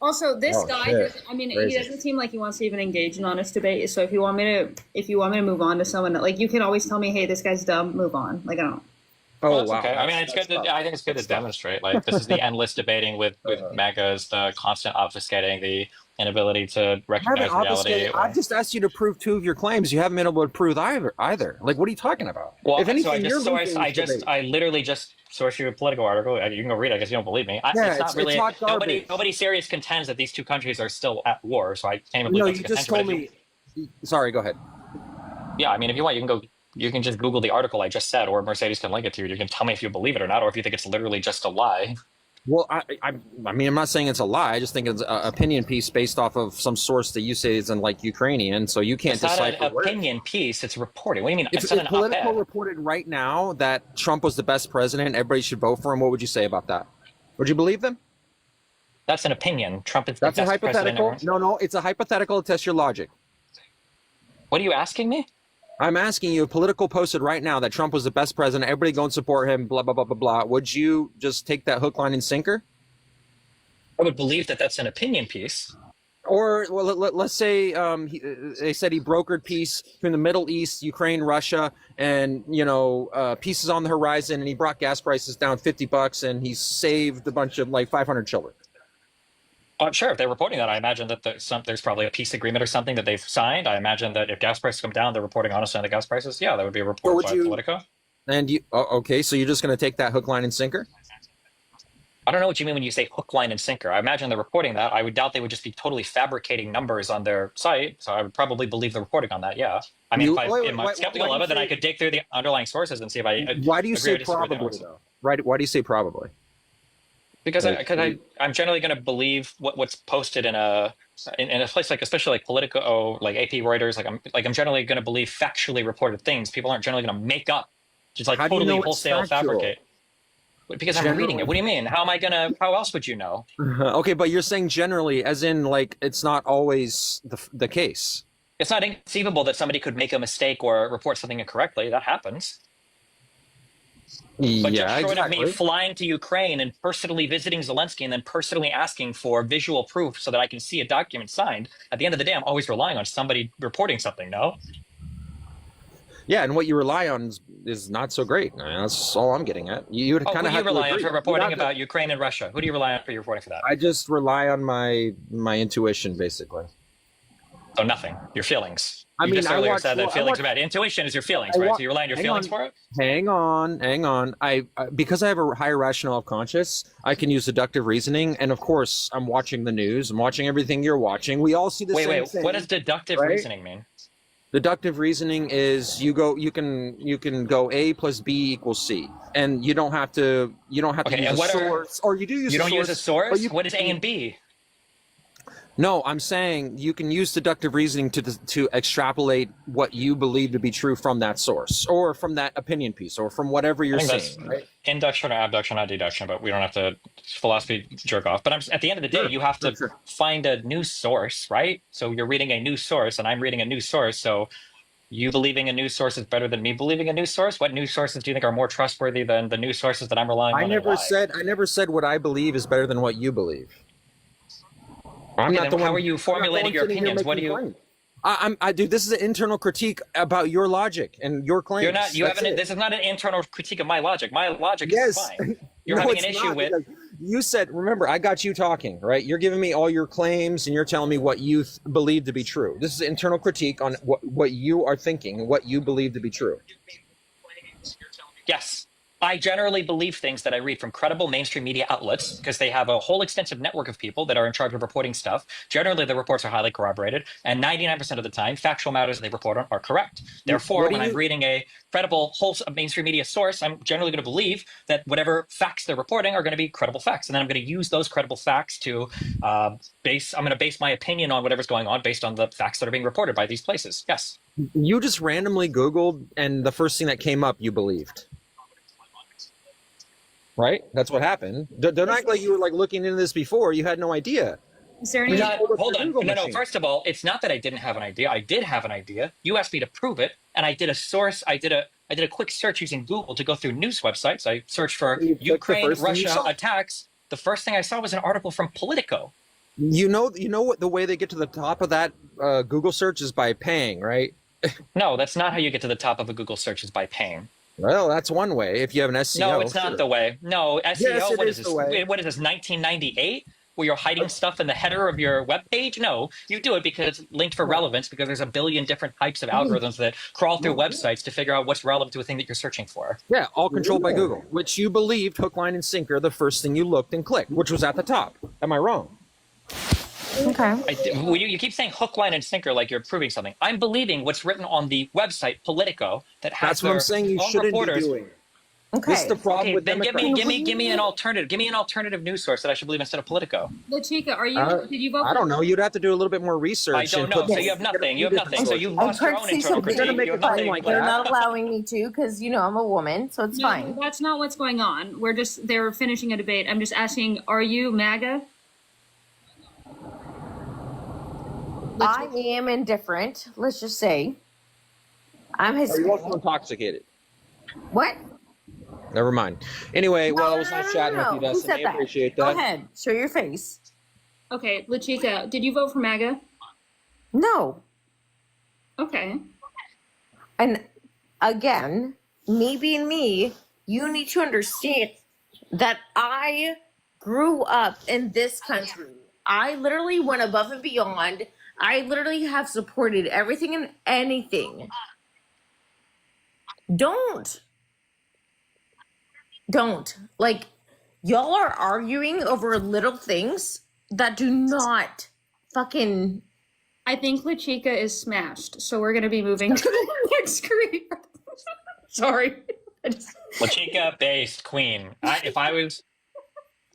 Also, this Oh, guy, shit. I mean, Crazy. he doesn't seem like he wants to even engage in honest debate. So if you want me to move on to someone, like, you can always tell me, hey, this guy's dumb, move on. Like, I don't. Oh, That's wow. okay. I mean, it's good. I think it's good to demonstrate. Like, this is the endless debating with megas, the constant obfuscating, the inability to I haven't recognize reality. obfuscated. I've just asked you to prove 2 of your claims. You haven't been able to prove either. Like, what are you talking about? Well, if anything, so you're losing this debate. I literally just sourced you a political article. You can go read it. I guess you don't believe me. Yeah, It's not really. hot garbage. Nobody serious contends that these two countries are still at war. So I can't even believe No, that's you a just contention, told but me. Sorry, go ahead. Yeah, I mean, if you want, you can go. You can just Google the article I just said, or Mercedes can link it to you. You can tell me if you believe it or not, or if you think it's literally just a lie. Well, I mean, I'm not saying it's a lie. I just think it's an opinion piece based off of some source that you say is in like Ukrainian, so you can't It's not decipher. an opinion piece. It's reporting. What do you mean? If It's not an Politico op-ed. reported right now that Trump was the best president, everybody should vote for him, what would you say about that? Would you believe them? That's an opinion. Trump is the That's a best president hypothetical. ever. No, it's a hypothetical to test your logic. What are you asking me? I'm asking you, Politico posted right now that Trump was the best president, everybody go and support him, blah, blah, blah, blah, blah. Would you just take that hook, line, and sinker? I would believe that that's an opinion piece. Or well, let's say they said he brokered peace between the Middle East, Ukraine, Russia, and peace is on the horizon, and he brought gas prices down $50, and he saved a bunch of like 500 children. Sure, if they're reporting that, I imagine that there's probably a peace agreement or something that they've signed. I imagine that if gas prices come down, they're reporting honestly on the gas prices. Yeah, that would be a report by Politico. And okay, so you're just going to take that hook, line, and sinker? I don't know what you mean when you say hook, line, and sinker. I imagine they're reporting that. I would doubt they would just be totally fabricating numbers on their site. So I would probably believe the reporting on that. Yeah. I mean, if I'm skeptical of it, then I could dig through the underlying sources and see if I. Why do you say agree or disagree with probably it. though? Right? Why do you say probably? Because I'm generally going to believe what's posted in a place like, especially like Politico, like AP, Reuters. I'm generally going to believe factually reported things. People aren't generally going to make up, just like totally wholesale fabricate. Because I'm reading it. What do you mean? How else would you know? Okay, but you're saying generally, as in like it's not always the case. It's not inconceivable that somebody could make a mistake or report something incorrectly. That happens. But Yeah, just short exactly. of me flying to Ukraine and personally visiting Zelensky and then personally asking for visual proof so that I can see a document signed, at the end of the day, I'm always relying on somebody reporting something, no? Yeah, and what you rely on is not so great. I mean, that's all I'm getting at. You would kind Who of do you have to rely on agree. for reporting about Ukraine and Russia? Who do you rely on for your reporting for that? I just rely on my intuition, basically. So nothing. Your feelings. I You mean, just I earlier watch- said well, that I feelings watch- are bad. Intuition is your feelings, I right? wa- So you rely on your hang feelings on. for it? Hang on. I because I have a higher rationale of conscious, I can use deductive reasoning, and of course, I'm watching the news. I'm watching everything you're watching. We all see the same Wait. thing. What does deductive right? reasoning mean? Deductive reasoning is you can go A plus B equals C, and you don't have to Okay, use and a what are- source, or you do use You a don't source. use a source? but you- What is A and B? No, I'm saying you can use deductive reasoning to extrapolate what you believe to be true from that source, or from that opinion piece, or from whatever you're I think saying. that's induction or abduction, not deduction, but we don't have to philosophy jerk off. But at the end of the day, Sure, you have to sure. find a news source, right? So you're reading a news source, and I'm reading a news source. So you believing a news source is better than me believing a news source. What news sources do you think are more trustworthy than the news sources that I'm relying on? I and never why? said what I believe is better than what you believe. I'm Okay, not then the one. how are you I'm not the formulating one your sitting here opinions? What do making you? claims. I dude, this is an internal critique about your logic and your claims. You're not. You That's haven't. it. This is not an internal critique of my logic. My logic Yes. is fine. You're No, having it's an issue not, with. because you said, remember, I got you talking, right? You're giving me all your claims and you're telling me what you believe to be true. This is internal critique on what you are thinking, what you believe to be true. Yes. I generally believe things that I read from credible mainstream media outlets because they have a whole extensive network of people that are in charge of reporting stuff. Generally, the reports are highly corroborated, and 99% of the time, factual matters they report on are correct. Therefore, What do when I'm you? reading a credible whole mainstream media source, I'm generally going to believe that whatever facts they're reporting are going to be credible facts, and then I'm going to use those credible facts to base. I'm going to base my opinion on whatever's going on based on the facts that are being reported by these places. Yes. You just randomly Googled, and the first thing that came up, you believed. Right? That's what happened. Don't act like you were like looking into this before. You had no idea. Is there You any? just pulled up Hold your on. Google No. machine. First of all, it's not that I didn't have an idea. I did have an idea. You asked me to prove it, and I did a source. I did a quick search using Google to go through news websites. I searched for You clicked the Ukraine first thing you Russia saw. attacks. The first thing I saw was an article from Politico. You know what the way they get to the top of that Google search is by paying, right? No, that's not how you get to the top of a Google search is by paying. Well, that's one way. If you have an SEO, No, it's not the way. No, SEO. Yes, it What is is the this? way. What is this? 1998? Where you're hiding stuff in the header of your web page? No, you do it because it's linked for relevance. Because there's a billion different types of algorithms that crawl through websites to figure out what's relevant to a thing that you're searching for. Yeah, all controlled by Google, which you believed hook, line, and sinker the first thing you looked and clicked, which was at the top. Am I wrong? Okay. You keep saying hook, line, and sinker like you're proving something. I'm believing what's written on the website Politico that has That's what I'm saying. You own shouldn't reporters. be doing. Okay. This is the problem Okay, with then Democrats. give me an alternative. Give me an alternative news source that I should believe instead of Politico. La Chica, are you? Did you vote? I don't know. You'd have to do a little bit more research. I don't and know. put- So you have nothing. You have nothing. So you I'm lost trying your to own say internal something. critique. make You a have claim nothing. like They're that. not allowing me to because I'm a woman, so it's No, fine. that's not what's going on. They're finishing a debate. I'm just asking, are you MAGA? I am indifferent. Let's just say I'm Are you Hispanic. also intoxicated? What? Never mind. Anyway, well, it was nice chatting with you, Who Dustin. said I that? appreciate Go that. ahead. Show your face. Okay, La Chica, did you vote for MAGA? No. Okay. And again, me being me, you need to understand that I grew up in this country. I literally went above and beyond. I literally have supported everything and anything. Don't. Like, y'all are arguing over little things that do not fucking. I think La Chica is smashed, so we're gonna be moving to the next screen. Sorry. La Chica based queen. If I was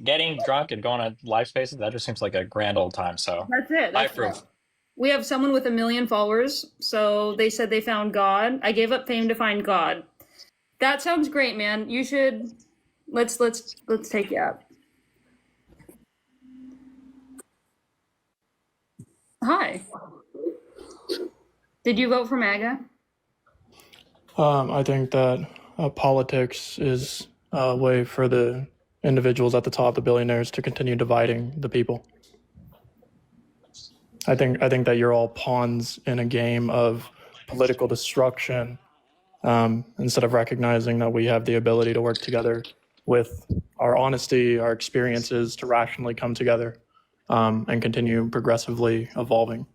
getting drunk and going on live spaces, that just seems like a grand old time. So That's it. I That's approve. it. We have someone with 1 million followers, so they said they found God. I gave up fame to find God. That sounds great, man. You should let's take you up. Hi. Did you vote for MAGA? I think that politics is a way for the individuals at the top, the billionaires, to continue dividing the people. I think that you're all pawns in a game of political destruction, instead of recognizing that we have the ability to work together with our honesty, our experiences, to rationally come together and continue progressively evolving.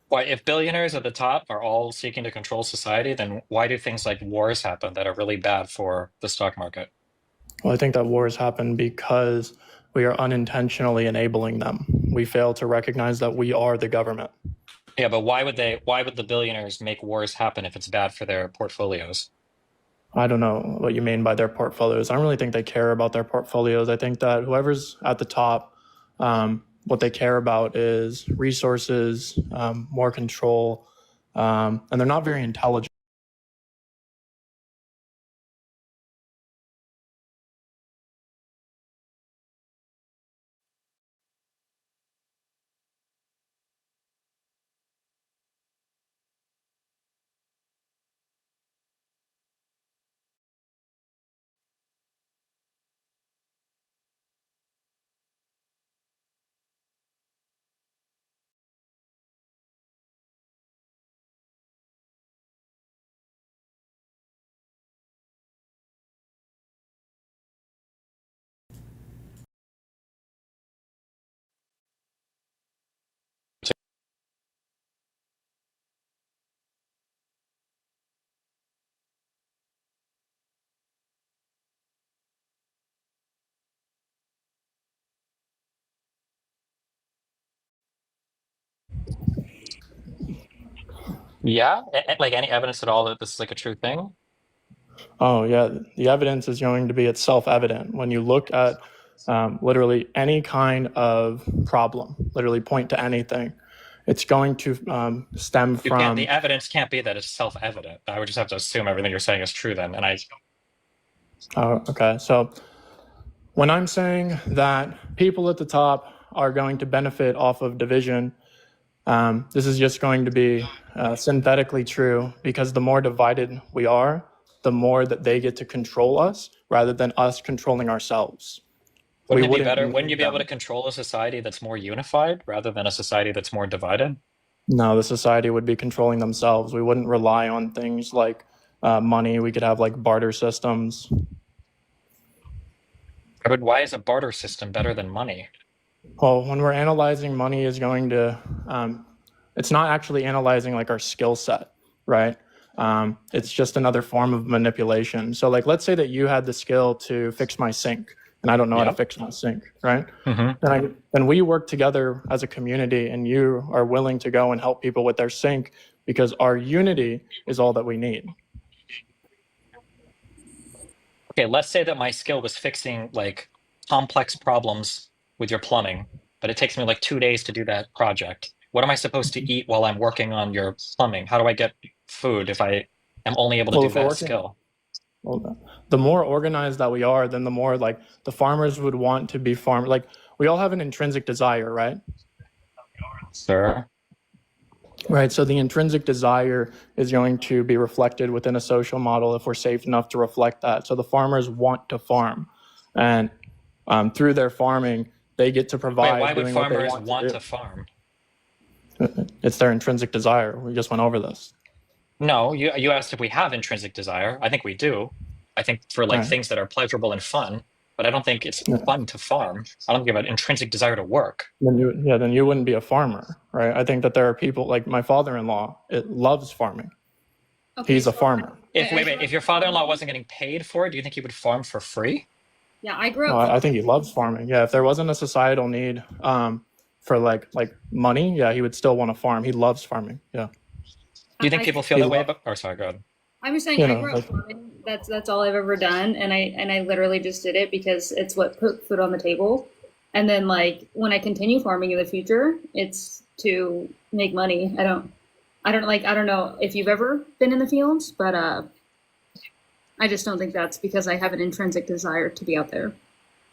Why, if billionaires at the top are all seeking to control society, then why do things like wars happen that are really bad for the stock market? Well, I think that wars happen because we are unintentionally enabling them. We fail to recognize that we are the government. Yeah, but why would the billionaires make wars happen if it's bad for their portfolios? I don't know what you mean by their portfolios. I don't really think they care about their portfolios. I think that whoever's at the top, what they care about is resources, more control, and they're not very intelligent. Yeah, like any evidence at all that this is like a true thing? Oh, yeah. The evidence is going to be it's self-evident. When you look at literally any kind of problem, literally point to anything, it's going to stem You can't. from. The evidence can't be that it's self-evident. I would just have to assume everything you're saying is true then, and I. Oh, okay. So when I'm saying that people at the top are going to benefit off of division, this is just going to be synthetically true because the more divided we are, the more that they get to control us rather than us controlling ourselves. Wouldn't it be wouldn't better? Wouldn't need you be able to them. control a society that's more unified rather than a society that's more divided? No, the society would be controlling themselves. We wouldn't rely on things like money. We could have like barter systems. But why is a barter system better than money? Well, when we're analyzing money is going to, it's not actually analyzing like our skill set, right? It's just another form of manipulation. So like, let's say that you had the skill to fix my sink and I don't know how to fix my sink, right? Mm-hmm. Then we work together as a community and you are willing to go and help people with their sink because our unity is all that we need. Okay, let's say that my skill was fixing like complex problems with your plumbing, but it takes me like 2 days to do that project. What am I supposed to eat while I'm working on your plumbing? How do I get food if I am only able to Well, do if we're that working, skill? well, the more organized that we are, then the more like the farmers would want to be farmed. Like we all have an intrinsic desire, right? Sure. Right. So the intrinsic desire is going to be reflected within a social model if we're safe enough to reflect that. So the farmers want to farm, and through their farming, they get to Wait, provide why would doing what they farmers want want to to farm? do. It's their intrinsic desire. We just went over this. No, you asked if we have intrinsic desire. I think we do. I think for like Right. things that are pleasurable and fun, but I don't think it's Yeah. fun to farm. I don't think you have an intrinsic desire to work. Then you wouldn't be a farmer, right? I think that there are people like my father-in-law. It loves farming. Okay, He's a so farmer. If your father-in-law wasn't getting paid for it, do you think he would farm for free? yeah, I grew No, up. I think he loves farming. Yeah, if there wasn't a societal need for like money, yeah, he would still want to farm. He loves farming. Yeah. Do you think I- people feel He that way? lo- But or sorry, go ahead. I'm just saying, You I know, grew like up farming. That's all I've ever done, and I literally just did it because it's what put food on the table. And then like when I continue farming in the future, it's to make money. I don't know if you've ever been in the fields, but I just don't think that's because I have an intrinsic desire to be out there.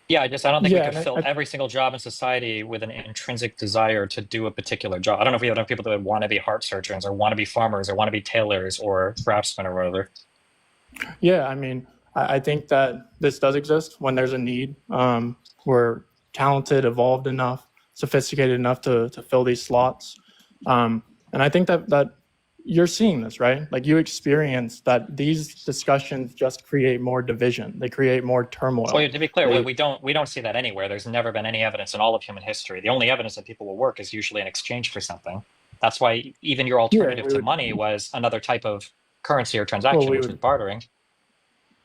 Yeah, I don't think we yeah, could fill every single job in society with an intrinsic desire to do a particular job. I don't know if we have enough people that would want to be heart surgeons or want to be farmers or want to be tailors or craftsmen or whatever. yeah. I mean, I think that this does exist when there's a need. We're talented, evolved enough, sophisticated enough to fill these slots, and I think that you're seeing this, right? Like you experience that these discussions just create more division. They create more turmoil. Well, to be clear, They- we don't see that anywhere. There's never been any evidence in all of human history. The only evidence that people will work is usually in exchange for something. That's why even your alternative we to would- money was another type of currency or transaction, we which would- was bartering.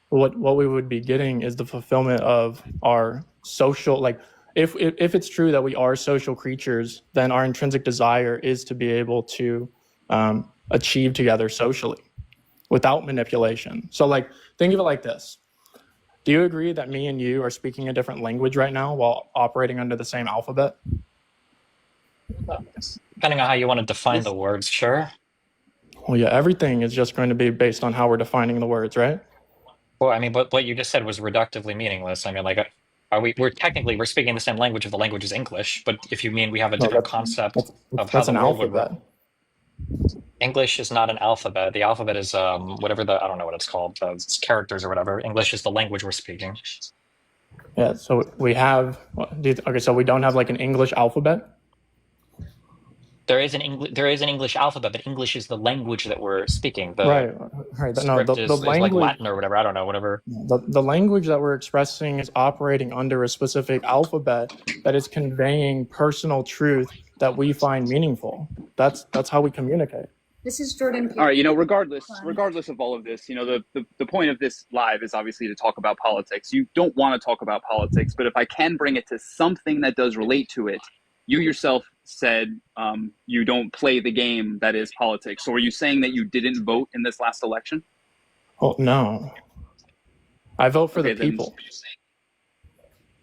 what we would be getting is the fulfillment of our social, like if it's true that we are social creatures, then our intrinsic desire is to be able to achieve together socially without manipulation. So like think of it like this. Do you agree that me and you are speaking a different language right now while operating under the same alphabet? Depending on how you want to define the words, sure. Well, yeah, everything is just going to be based on how we're defining the words, right? Well, I mean, but what you just said was reductively meaningless. I mean, like, we're speaking the same language if the language is English, but if you mean we have a No, different that's- concept that's- of how that's the an world would work. alphabet. English is not an alphabet. The alphabet is whatever I don't know what it's called, it's characters or whatever. English is the language we're speaking. Yeah, so we have, okay, so we don't have like an English alphabet? There is an English alphabet, but English is the language that we're speaking. The Right. No, script is like language, Latin or whatever. I don't know, whatever. the language that we're expressing is operating under a specific alphabet that is conveying personal truth that we find meaningful. That's how we communicate. This is Jordan. All right, regardless of all of this, the point of this live is obviously to talk about politics. You don't want to talk about politics, but if I can bring it to something that does relate to it, you yourself said you don't play the game that is politics. So are you saying that you didn't vote in this last election? Oh, no. I vote for the then- people.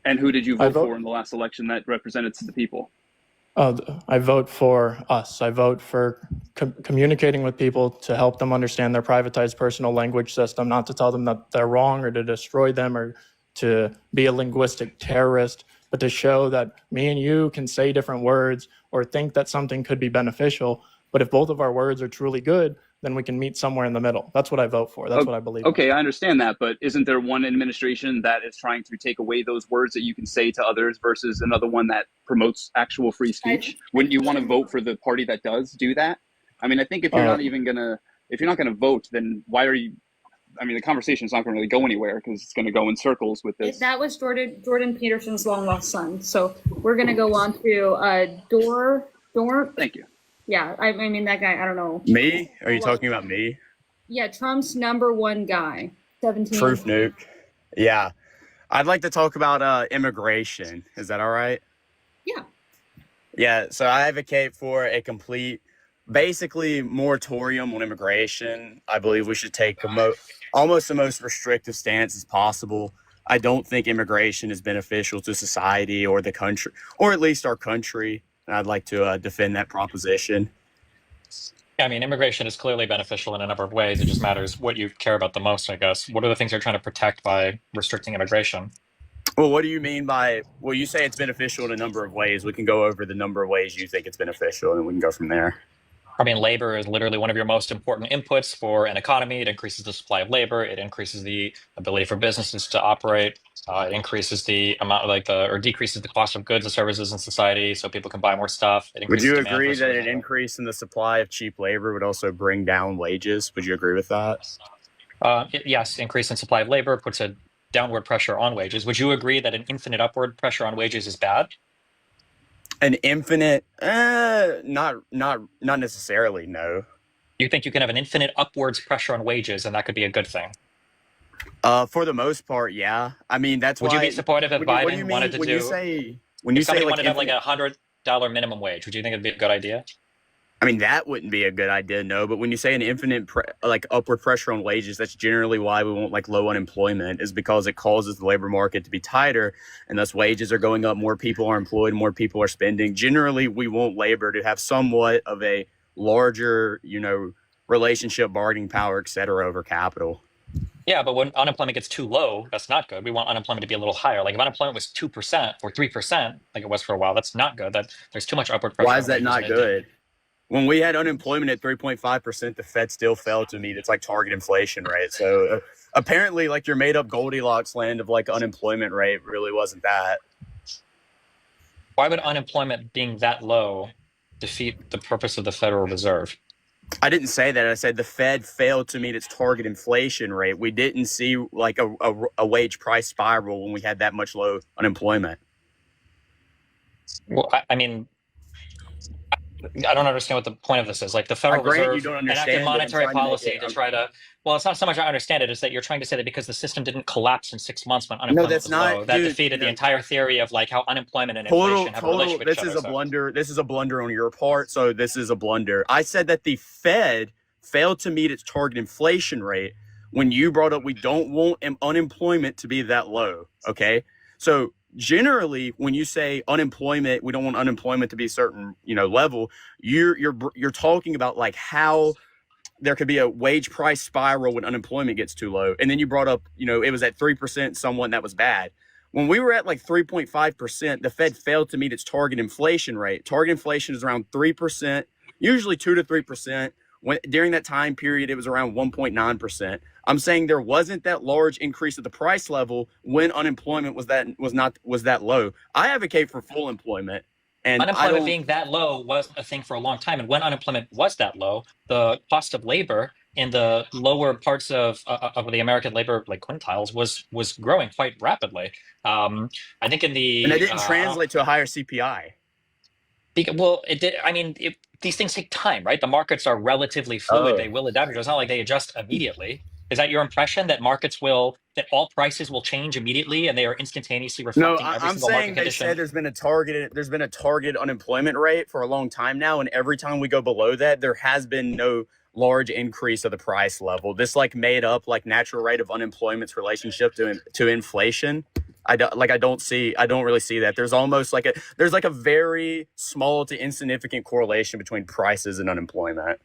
And who did you vote for in the last election that represented the people? I vote for us. I vote for communicating with people to help them understand their privatized personal language system, not to tell them that they're wrong or to destroy them or to be a linguistic terrorist, but to show that me and you can say different words or think that something could be beneficial. But if both of our words are truly good, then we can meet somewhere in the middle. That's what I vote for. That's what I believe. Okay, I understand that, but isn't there one administration that is trying to take away those words that you can say to others versus another one that promotes actual free speech? Wouldn't you want to vote for the party that does do that? I mean, I think if you're not gonna vote, then why are you? I mean, the conversation is not going to really go anywhere because it's going to go in circles with this. That was Jordan Peterson's long lost son. So we're going to go on to Dor. Thank you. Yeah, I mean that guy. I don't know. Me? Are you talking about me? Yeah, Trump's #1 guy. 17. Truth nuke. Yeah, I'd like to talk about immigration. Is that all right? Yeah. Yeah. So I advocate for a complete, basically, moratorium on immigration. I believe we should take almost the most restrictive stance as possible. I don't think immigration is beneficial to society or the country, or at least our country. And I'd like to defend that proposition. Yeah, I mean, immigration is clearly beneficial in a number of ways. It just matters what you care about the most, I guess. What are the things you're trying to protect by restricting immigration? Well, what do you mean by, well, you say it's beneficial in a number of ways. We can go over the number of ways you think it's beneficial, and we can go from there. I mean, labor is literally one of your most important inputs for an economy. It increases the supply of labor. It increases the ability for businesses to operate. It increases the amount, or decreases the cost of goods and services in society, so people can buy more stuff. Would you agree that an increase in the supply of cheap labor would also bring down wages? Would you agree with that? Yes, increase in supply of labor puts a downward pressure on wages. Would you agree that an infinite upward pressure on wages is bad? An infinite, not necessarily, no. You think you can have an infinite upwards pressure on wages, and that could be a good thing? For the most part, yeah. I mean, that's would why. Would you be supportive if Biden wanted to do? When you somebody say wanted to have like $100 minimum wage, would you think it'd be a good idea? I mean, that wouldn't be a good idea, no. But when you say an infinite upward pressure on wages, that's generally why we want like low unemployment, is because it causes the labor market to be tighter, and thus wages are going up. More people are employed, more people are spending. Generally, we want labor to have somewhat of a larger, relationship, bargaining power, et cetera, over capital. Yeah, but when unemployment gets too low, that's not good. We want unemployment to be a little higher. Like if unemployment was 2% or 3%, like it was for a while, that's not good. There's too much upward pressure. Why is that not good? When we had unemployment at 3.5%, the Fed still fell to meet its like target inflation rate. So apparently, like your made up Goldilocks land of like unemployment rate really wasn't that. Why would unemployment being that low defeat the purpose of the Federal Reserve? I didn't say that. I said the Fed failed to meet its target inflation rate. We didn't see like a wage price spiral when we had that much low unemployment. Well, I mean, I don't understand what the point of this is. Like the Federal Reserve enacted monetary policy to try to. Well, it's not so much I understand it. It's that you're trying to say that because the system didn't collapse in 6 months when unemployment was low, that defeated the entire theory of like how unemployment and inflation have a relationship with each other. This is a blunder. This is a blunder on your part. So this is a blunder. I said that the Fed failed to meet its target inflation rate when you brought up we don't want unemployment to be that low. Okay, so. Generally, when you say unemployment, we don't want unemployment to be a certain, level. You're talking about like how there could be a wage price spiral when unemployment gets too low. And then you brought up, it was at 3%, somewhat that was bad. When we were at like 3.5%, the Fed failed to meet its target inflation rate. Target inflation is around 3%, usually 2 to 3%. During that time period, it was around 1.9%. I'm saying there wasn't that large increase at the price level when unemployment was that low. I advocate for full employment. And unemployment being that low was a thing for a long time. And when unemployment was that low, the cost of labor in the lower parts of the American labor like quintiles was growing quite rapidly. I think and it didn't translate to a higher CPI. Well, it did. I mean, these things take time, right? The markets are relatively fluid. They will adapt. It's not like they adjust immediately. Is that your impression that that all prices will change immediately and they are instantaneously No, reflecting every I'm single market saying they condition? said there's been a target unemployment rate for a long time now, and every time we go below that, there has been no large increase of the price level. This like made up like natural rate of unemployment's relationship to inflation. I don't really see that. There's almost like a very small to insignificant correlation between prices and unemployment.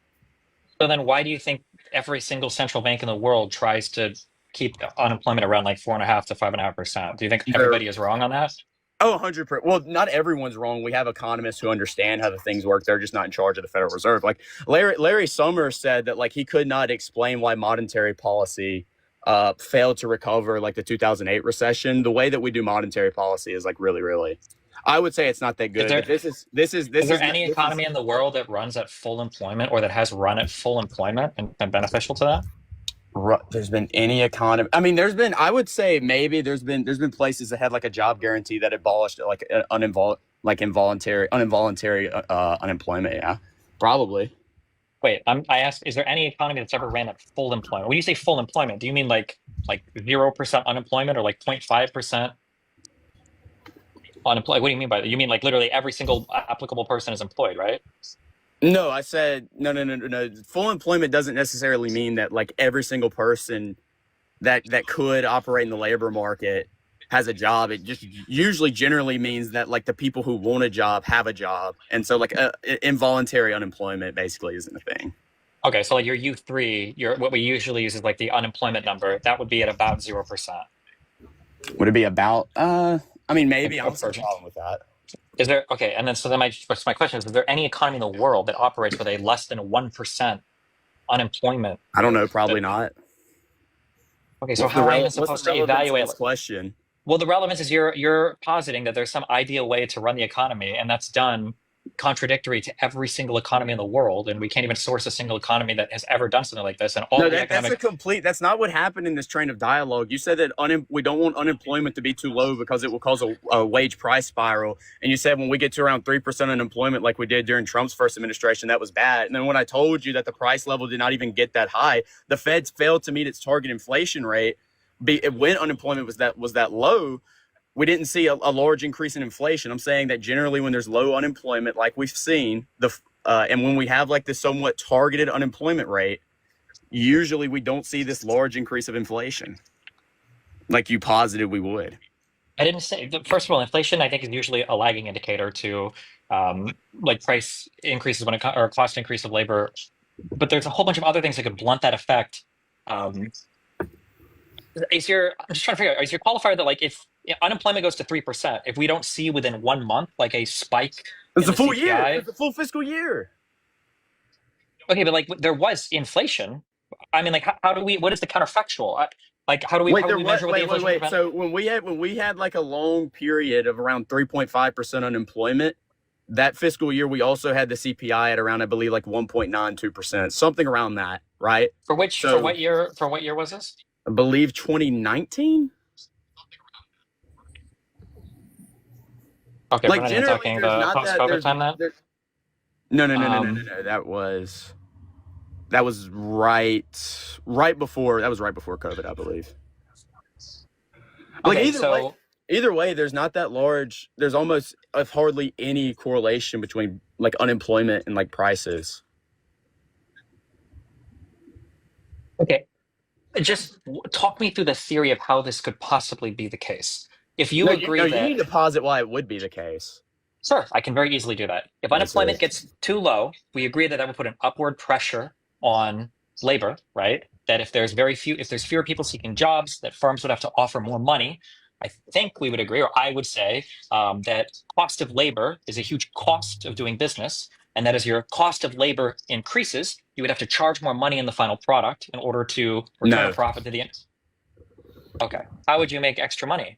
So then why do you think every single central bank in the world tries to keep unemployment around like 4.5 to 5.5%? Do you think everybody is wrong on that? Oh, 100%. Well, not everyone's wrong. We have economists who understand how the things work. They're just not in charge of the Federal Reserve. Like Larry Summers said that like he could not explain why monetary policy failed to recover like the 2008 recession. The way that we do monetary policy is like really, I would say it's not that good. Is there any economy in the world that runs at full employment or that has run at full employment and been beneficial to that? There's been any economy. I mean, I would say maybe there's been places that had like a job guarantee that abolished like involuntary unemployment. Yeah, probably. Wait, I asked, is there any economy that's ever ran at full employment? When you say full employment, do you mean like 0% unemployment or like 0.5% unemployed? What do you mean by that? You mean like literally every single applicable person is employed, right? No, I said no. Full employment doesn't necessarily mean that like every single person that could operate in the labor market has a job. It just usually generally means that like the people who want a job have a job, and so like involuntary unemployment basically isn't a thing. Okay, so like your U3, what we usually use is like the unemployment number. That would be at about 0%. Would it be about? I mean, maybe. I don't see a problem with that. Is there and then my question is there any economy in the world that operates with a less than 1% unemployment? I don't know, probably not. Okay, so how are you supposed to evaluate this question? Well, the relevance is you're positing that there's some ideal way to run the economy, and that's done contradictory to every single economy in the world, and we can't even source a single economy that has ever done something like this. And that's not what happened in this train of dialogue. You said that we don't want unemployment to be too low because it will cause a wage price spiral, and you said when we get to around 3% unemployment like we did during Trump's first administration, that was bad. And then when I told you that the price level did not even get that high, the Fed's failed to meet its target inflation rate when unemployment was that low. We didn't see a large increase in inflation. I'm saying that generally when there's low unemployment, like we've seen, and when we have like this somewhat targeted unemployment rate, usually we don't see this large increase of inflation like you posited we would. I didn't say, first of all, inflation I think is usually a lagging indicator to like price increases or cost increase of labor. But there's a whole bunch of other things that could blunt that effect. I'm just trying to figure out, is your qualifier that like if unemployment goes to 3%, if we don't see within 1 month like a spike, it's a full year, it's a full fiscal year. Okay, but like there was inflation. I mean, like what is the counterfactual? Like how do we measure what the inflation? Wait. So when we had like a long period of around 3.5% unemployment, that fiscal year we also had the CPI at around, I believe, like 1.92%, something around that, right? For what year was this? I believe 2019. Okay, like we're not talking the post-COVID time then? No. That was right before COVID, I believe. Like either way, there's not that large. There's almost hardly any correlation between like unemployment and like prices. Okay. Just talk me through the theory of how this could possibly be the case. If you agree that... you need to posit why it would be the case. Sure, I can very easily do that. If unemployment gets too low, we agree that would put an upward pressure on labor, right? That if there's fewer people seeking jobs, that firms would have to offer more money. I think we would agree, or I would say, that cost of labor is a huge cost of doing business, and that as your cost of labor increases, you would have to charge more money in the final product in order to return a profit to the end. Okay. How would you make extra money?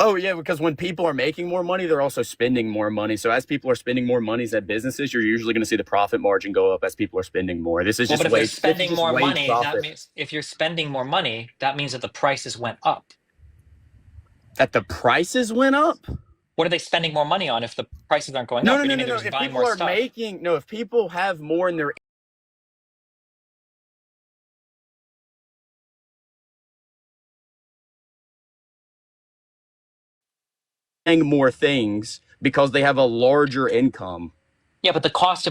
Oh, yeah, because when people are making more money, they're also spending more money. So as people are spending more money at businesses, you're usually going to see the profit margin go up as people are spending more. This is just but if you're spending more money, that means if you're spending more money, that means that the prices went up. That the prices went up? What are they spending more money on if the prices aren't going up? No. If people have more in their buying more things because they have a larger income. Yeah, but the cost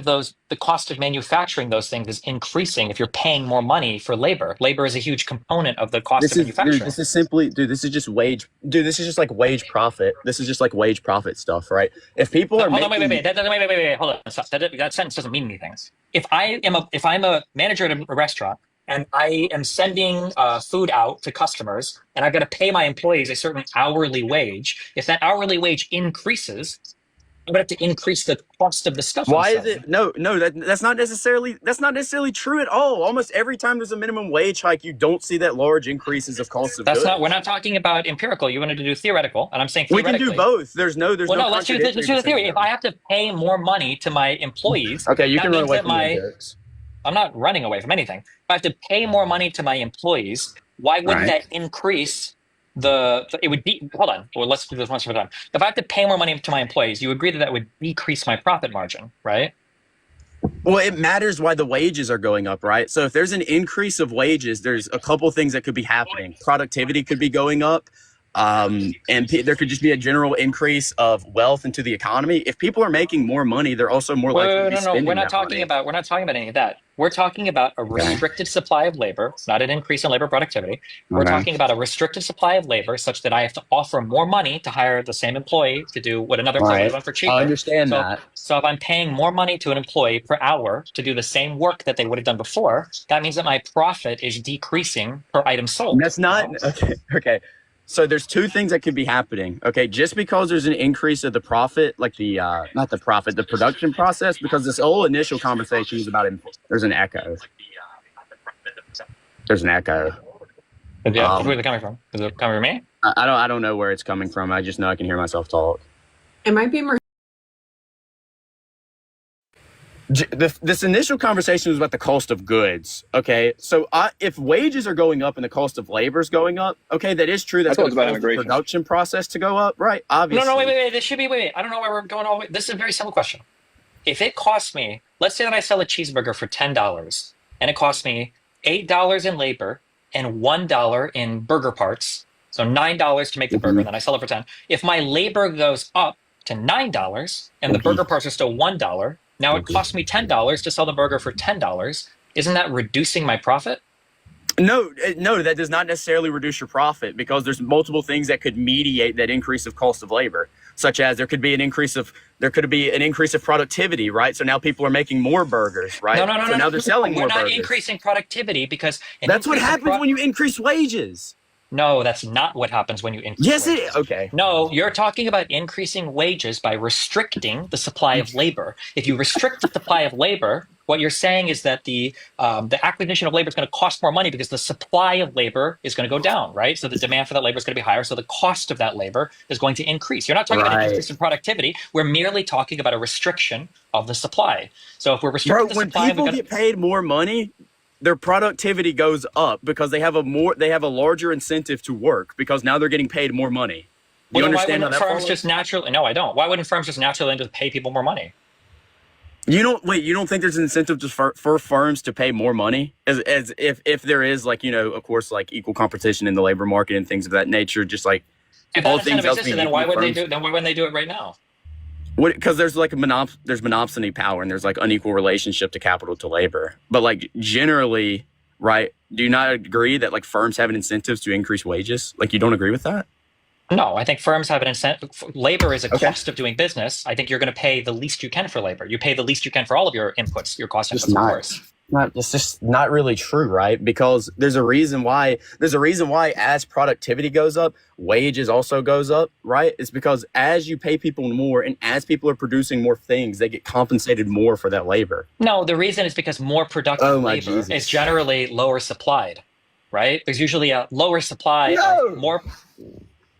of manufacturing those things is increasing if you're paying more money for labor. Labor is a huge component of the cost of manufacturing. This is simply, dude, this is just wage. Dude, this is just like wage profit. This is just like wage profit stuff, right? If people are Hold on, making... wait, hold on. Stop. That sentence doesn't mean anything. If I'm a manager at a restaurant and I am sending food out to customers and I've got to pay my employees a certain hourly wage, if that hourly wage increases, I'm going to have to increase the cost of the stuff. Why is it? No, that's not necessarily true at all. Almost every time there's a minimum wage hike, you don't see that large increases of cost of goods. We're not talking about empirical. You wanted to do theoretical, and I'm saying we can theoretically. do both. There's no let's do the theory. If I have to pay more money to my employees, okay, you can run away from the empirics. I'm not running away from anything. If I have to pay more money to my employees, why wouldn't that increase it would be, hold on, well, let's do this once at a time. If I have to pay more money to my employees, you agree that would decrease my profit margin, right? Well, it matters why the wages are going up, right? So if there's an increase of wages, there's a couple things that could be happening. Productivity could be going up. And there could just be a general increase of wealth into the economy. If people are making more money, they're also more likely to be spending we're not talking about any of that. We're talking about a restricted supply of labor, not an increase in labor productivity. We're talking about a restricted supply of labor such that I have to offer more money to hire the same employee to do what another employee would have done for cheaper. I understand that. So if I'm paying more money to an employee per hour to do the same work that they would have done before, that means that my profit is decreasing per item sold. That's not okay. So there's two things that could be happening. Okay, just because there's an increase of the profit, like the not the profit, the production process, because this whole initial conversation is about there's an echo. There's an echo. Yeah, where's it coming from? Is it coming from me? I don't know where it's coming from. I just know I can hear myself talk. It might be more. This initial conversation was about the cost of goods. Okay, so if wages are going up and the cost of labor is going up, okay, that is true. That's going to cause the production process to go up, right? Obviously. No, wait. This should be wait. I don't know where we're going all the way. This is a very simple question. If it costs me, let's say that I sell a cheeseburger for $10, and it costs me $8 in labor and $1 in burger parts, so $9 to make the burger, and then I sell it for $10. If my labor goes up to $9 and the burger parts are still $1. Now it costs me $10 to sell the burger for $10. Isn't that reducing my profit? No, that does not necessarily reduce your profit because there's multiple things that could mediate that increase of cost of labor, such as there could be an increase of productivity, right? So now people are making more burgers, right? No. So now they're selling more burgers. We're not increasing productivity because that's what happens when you increase wages. No, that's not what happens when you increase wages. Yes, okay. No, you're talking about increasing wages by restricting the supply of labor. If you restrict the supply of labor, what you're saying is that the acquisition of labor is going to cost more money because the supply of labor is going to go down, right? So the demand for that labor is going to be higher, so the cost of that labor is going to increase. You're not talking about an increase in productivity. We're merely talking about a restriction of the supply. So if we're restricting the supply... when people get paid more money, their productivity goes up because they have a larger incentive to work because now they're getting paid more money. Do you understand how that firms just naturally? No, I don't. Why wouldn't firms just naturally just pay people more money? You don't think there's an incentive for firms to pay more money as if there is, like, you know, of course, like equal competition in the labor market and things of that nature, just like if all things else being equal, then why wouldn't they do it right now? Because there's like there's monopsony power and there's like unequal relationship to capital to labor. But like generally, right? Do you not agree that like firms have an incentive to increase wages? Like you don't agree with that? No, I think firms have an incentive. Labor is a cost of doing business. I think you're going to pay the least you can for labor. You pay the least you can for all of your inputs, your cost inputs, of course. It's just not really true, right? Because there's a reason why as productivity goes up, wages also goes up, right? It's because as you pay people more and as people are producing more things, they get compensated more for that labor. No, the reason is because more productive labor is generally lower supplied, right? There's usually a lower supply of more.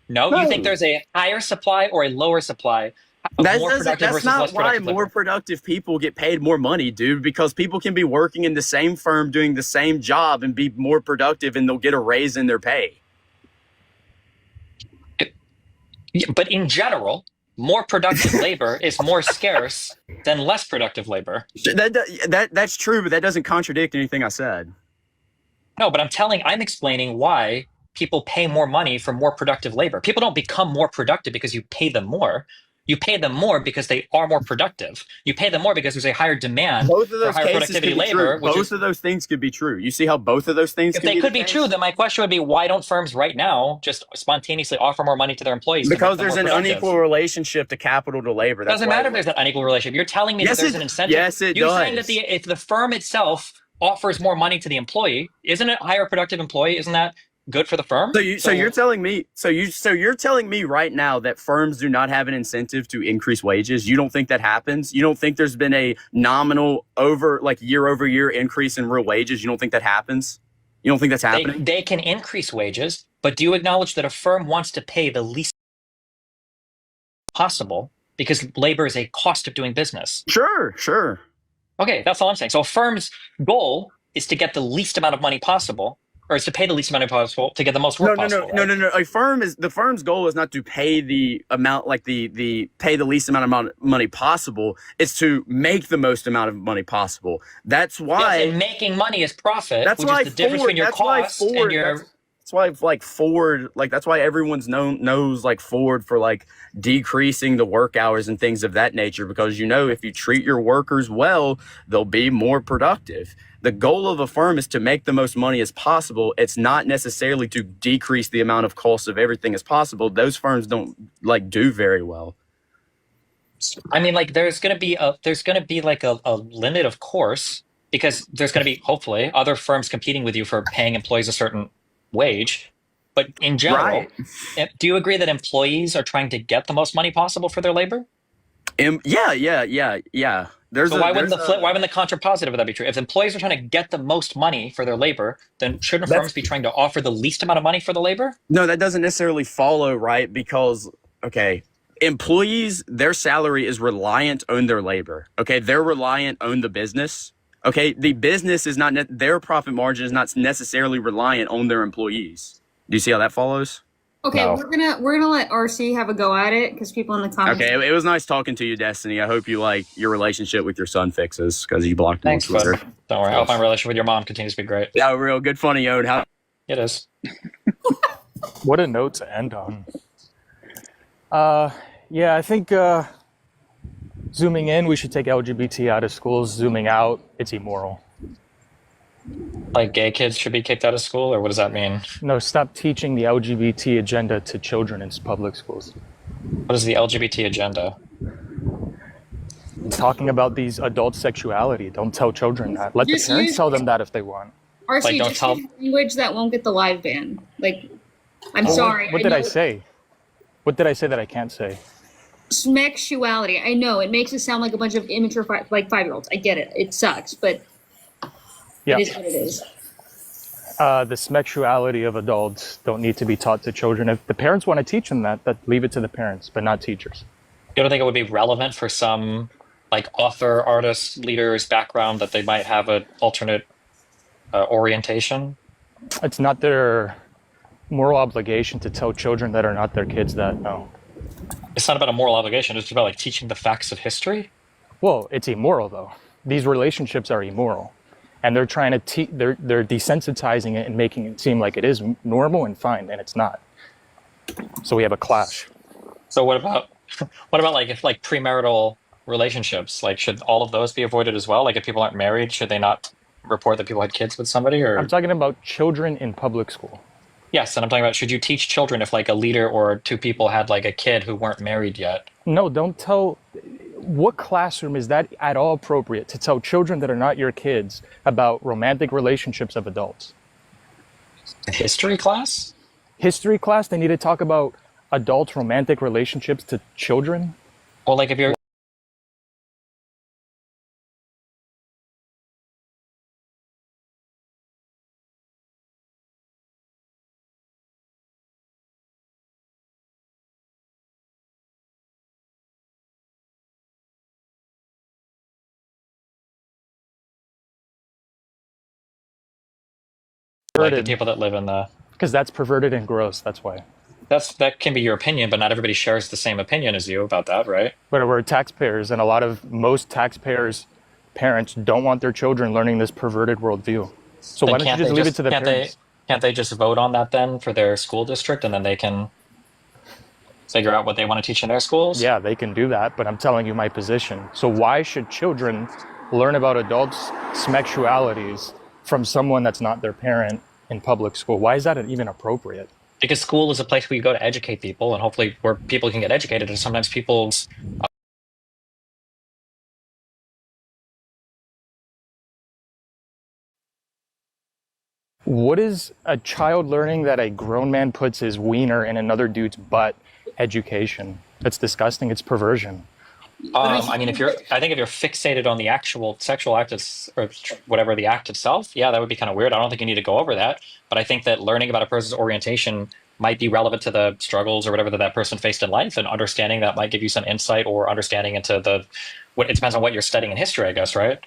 No, you think there's a higher supply or a lower supply? That's not why more productive people get paid more money, dude, because people can be working in the same firm doing the same job and be more productive and they'll get a raise in their pay. But in general, more productive labor is more scarce than less productive labor. That's true, but that doesn't contradict anything I said. No, but I'm explaining why people pay more money for more productive labor. People don't become more productive because you pay them more. You pay them more because they are more productive. You pay them more because there's a higher demand Both of for those higher cases productivity could be labor. true. Both of those things could be true. You see how both of those things If can they be could the be case? true, then my question would be, why don't firms right now just spontaneously offer more money to their employees? Because to make there's them an more productive? unequal relationship to capital to labor. That's Doesn't why matter if there's an unequal relationship. You're telling me Yes, that there's it- an incentive. yes, it You're saying that does. if the firm itself offers more money to the employee, isn't it a higher productive employee? Isn't that good for the firm? So you're telling me right now that firms do not have an incentive to increase wages? You don't think that happens? You don't think there's been a nominal year over year increase in real wages? You don't think that happens? You don't think that's happening? They can increase wages, but do you acknowledge that a firm wants to pay the least possible because labor is a cost of doing business? Sure. Okay, that's all I'm saying. So a firm's goal is to get the least amount of money possible, or is to pay the least amount of possible to get the most work possible. No. The firm's goal is not to pay the amount pay the least amount of money possible. It's to make the most amount of money possible. That's why. Yes, and making money is profit. That's which why is the difference between your cost and your. That's why Ford, that's why everyone's knows Ford for decreasing the work hours and things of that nature, because if you treat your workers well, they'll be more productive. The goal of a firm is to make the most money as possible. It's not necessarily to decrease the amount of cost of everything as possible. Those firms don't do very well. I mean, there's going to be a limit, of course, because there's going to be hopefully other firms competing with you for paying employees a certain wage. But in general, do you agree that employees are trying to get the most money possible for their labor? Yeah. So why wouldn't the contrapositive of that be true? If employees are trying to get the most money for their labor, then shouldn't firms be trying to offer the least amount of money for the labor? No, that doesn't necessarily follow, right? Because, employees, their salary is reliant on their labor. Okay, they're reliant on the business. Okay, the business is not, their profit margin is not necessarily reliant on their employees. Do you see how that follows? Okay, No. we're gonna let RC have a go at it because people in the comments. Okay, it was nice talking to you, Destiny. I hope you like your relationship with your son fixes because you blocked him on Thanks, bud. Twitter. Don't worry. I hope my relationship with your mom continues to be great. Yeah, real good, funny, Ode. How it is. What a note to end on. Yeah, I think zooming in, we should take LGBT out of schools. Zooming out, it's immoral. Like gay kids should be kicked out of school, or what does that mean? No, stop teaching the LGBT agenda to children in public schools. What is the LGBT agenda? Talking about these adult sexuality. Don't tell children that. Let the Just parents use- tell them that if they want. RC, just use language that won't get the live ban. I'm Oh, sorry. What did I know- say? What did I say that I can't say? Smexuality. I know it makes it sound like a bunch of immature 5-year-olds. I get it. It sucks, but Yeah. it is what it is. The sexuality of adults don't need to be taught to children. If the parents want to teach them that leave it to the parents, but not teachers. You don't think it would be relevant for some author, artist, leaders background that they might have an alternate orientation? It's not their moral obligation to tell children that are not their kids that. No. It's not about a moral obligation. It's about teaching the facts of history. Well, it's immoral though. These relationships are immoral, and they're trying to they're desensitizing it and making it seem like it is normal and fine, and it's not. So we have a clash. So what about if premarital relationships? Should all of those be avoided as well? If people aren't married, should they not report that people had kids with somebody? Or I'm talking about children in public school. Yes, and I'm talking about, should you teach children if a leader or two people had a kid who weren't married yet? No, don't tell. What classroom is that at all appropriate to tell children that are not your kids about romantic relationships of adults? History class? History class, they need to talk about adult romantic relationships to children? Well, if you're the people that live in the... Because that's perverted and gross, that's why. That can be your opinion, but not everybody shares the same opinion as you about that, right? But we're taxpayers, and most taxpayers' parents don't want their children learning this perverted worldview. So Then why don't you just leave it to the parents? Can't they just vote on that then for their school district, and then they can figure out what they want to teach in their schools? Yeah, they can do that, but I'm telling you my position. So why should children learn about adults' sexualities from someone that's not their parent in public school? Why is that even appropriate? Because school is a place where you go to educate people, and hopefully where people can get educated. And sometimes people's What is a child learning that a grown man puts his wiener in another dude's butt? Education. That's disgusting. It's perversion. I mean, I think if you're fixated on the actual sexual act or whatever the act itself, yeah, that would be kind of weird. I don't think you need to go over that. But I think that learning about a person's orientation might be relevant to the struggles or whatever that person faced in life, and understanding that might give you some insight or understanding into it depends on what you're studying in history, I guess, right?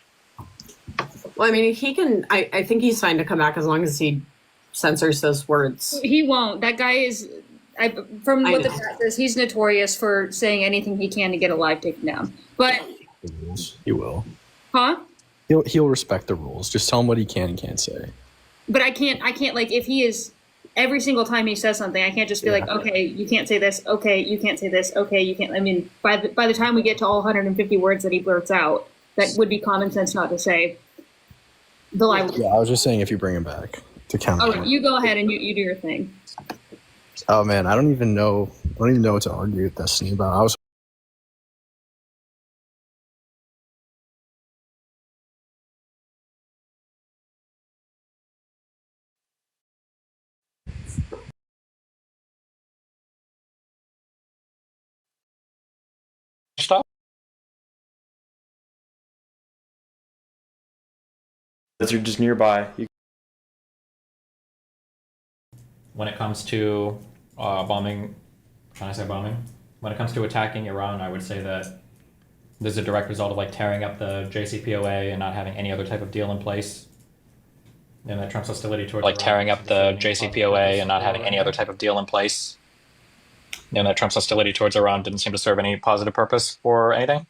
Well, I mean, he can. I think he's fine to come back as long as he censors those words. He won't. That guy is. From what the chat says, he's notorious for saying anything he can to get a live taken down. But he will. Huh? He'll respect the rules. Just tell him what he can and can't say. But I can't like if he is every single time he says something, I can't just be like, okay, you can't say this. Okay, you can't say this. Okay, you can't. I mean, by the time we get to all 150 words that he blurts out, that would be common sense not to say. The live. Yeah, I was just saying if you bring him back to count. Oh, you go ahead and you do your thing. Oh man, I don't even know what to argue with Destiny about. I was Stop. You're just nearby. When it comes to bombing, when it comes to attacking Iran, I would say that this is a direct result of like tearing up the JCPOA and not having any other type of deal in place. And that Trump's hostility towards Like tearing up the JCPOA and not having any other type of deal in place. And that Trump's hostility towards Iran didn't seem to serve any positive purpose for anything.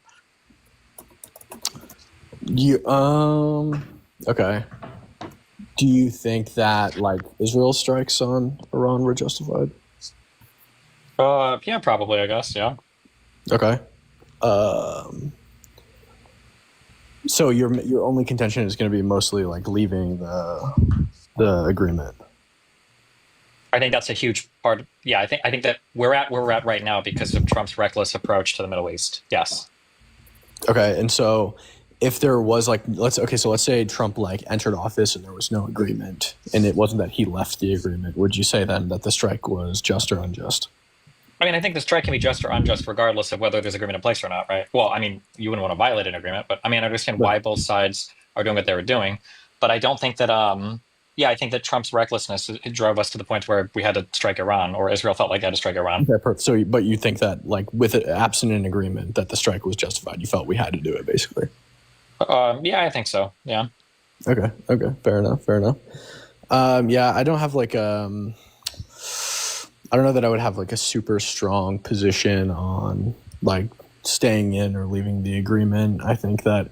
Okay. Do you think that like Israel strikes on Iran were justified? Yeah, probably, I guess, yeah. Okay. So your only contention is going to be mostly like leaving the agreement. I think that's a huge part. Yeah, I think that we're at where we're at right now because of Trump's reckless approach to the Middle East. Yes. Okay, and so if there was like let's say Trump like entered office and there was no agreement and it wasn't that he left the agreement, would you say then that the strike was just or unjust? I mean, I think the strike can be just or unjust regardless of whether there's agreement in place or not, right? Well, I mean, you wouldn't want to violate an agreement, but I mean, I understand why both sides are doing what they were doing. But I don't think that, I think that Trump's recklessness it drove us to the point where we had to strike Iran, or Israel felt like they had to strike Iran. Okay, perfect. So, but you think that like with it absent an agreement that the strike was justified, you felt we had to do it basically? Yeah, I think so. Yeah. Okay. Fair enough. Yeah, I don't have like I don't know that I would have like a super strong position on like staying in or leaving the agreement. I think that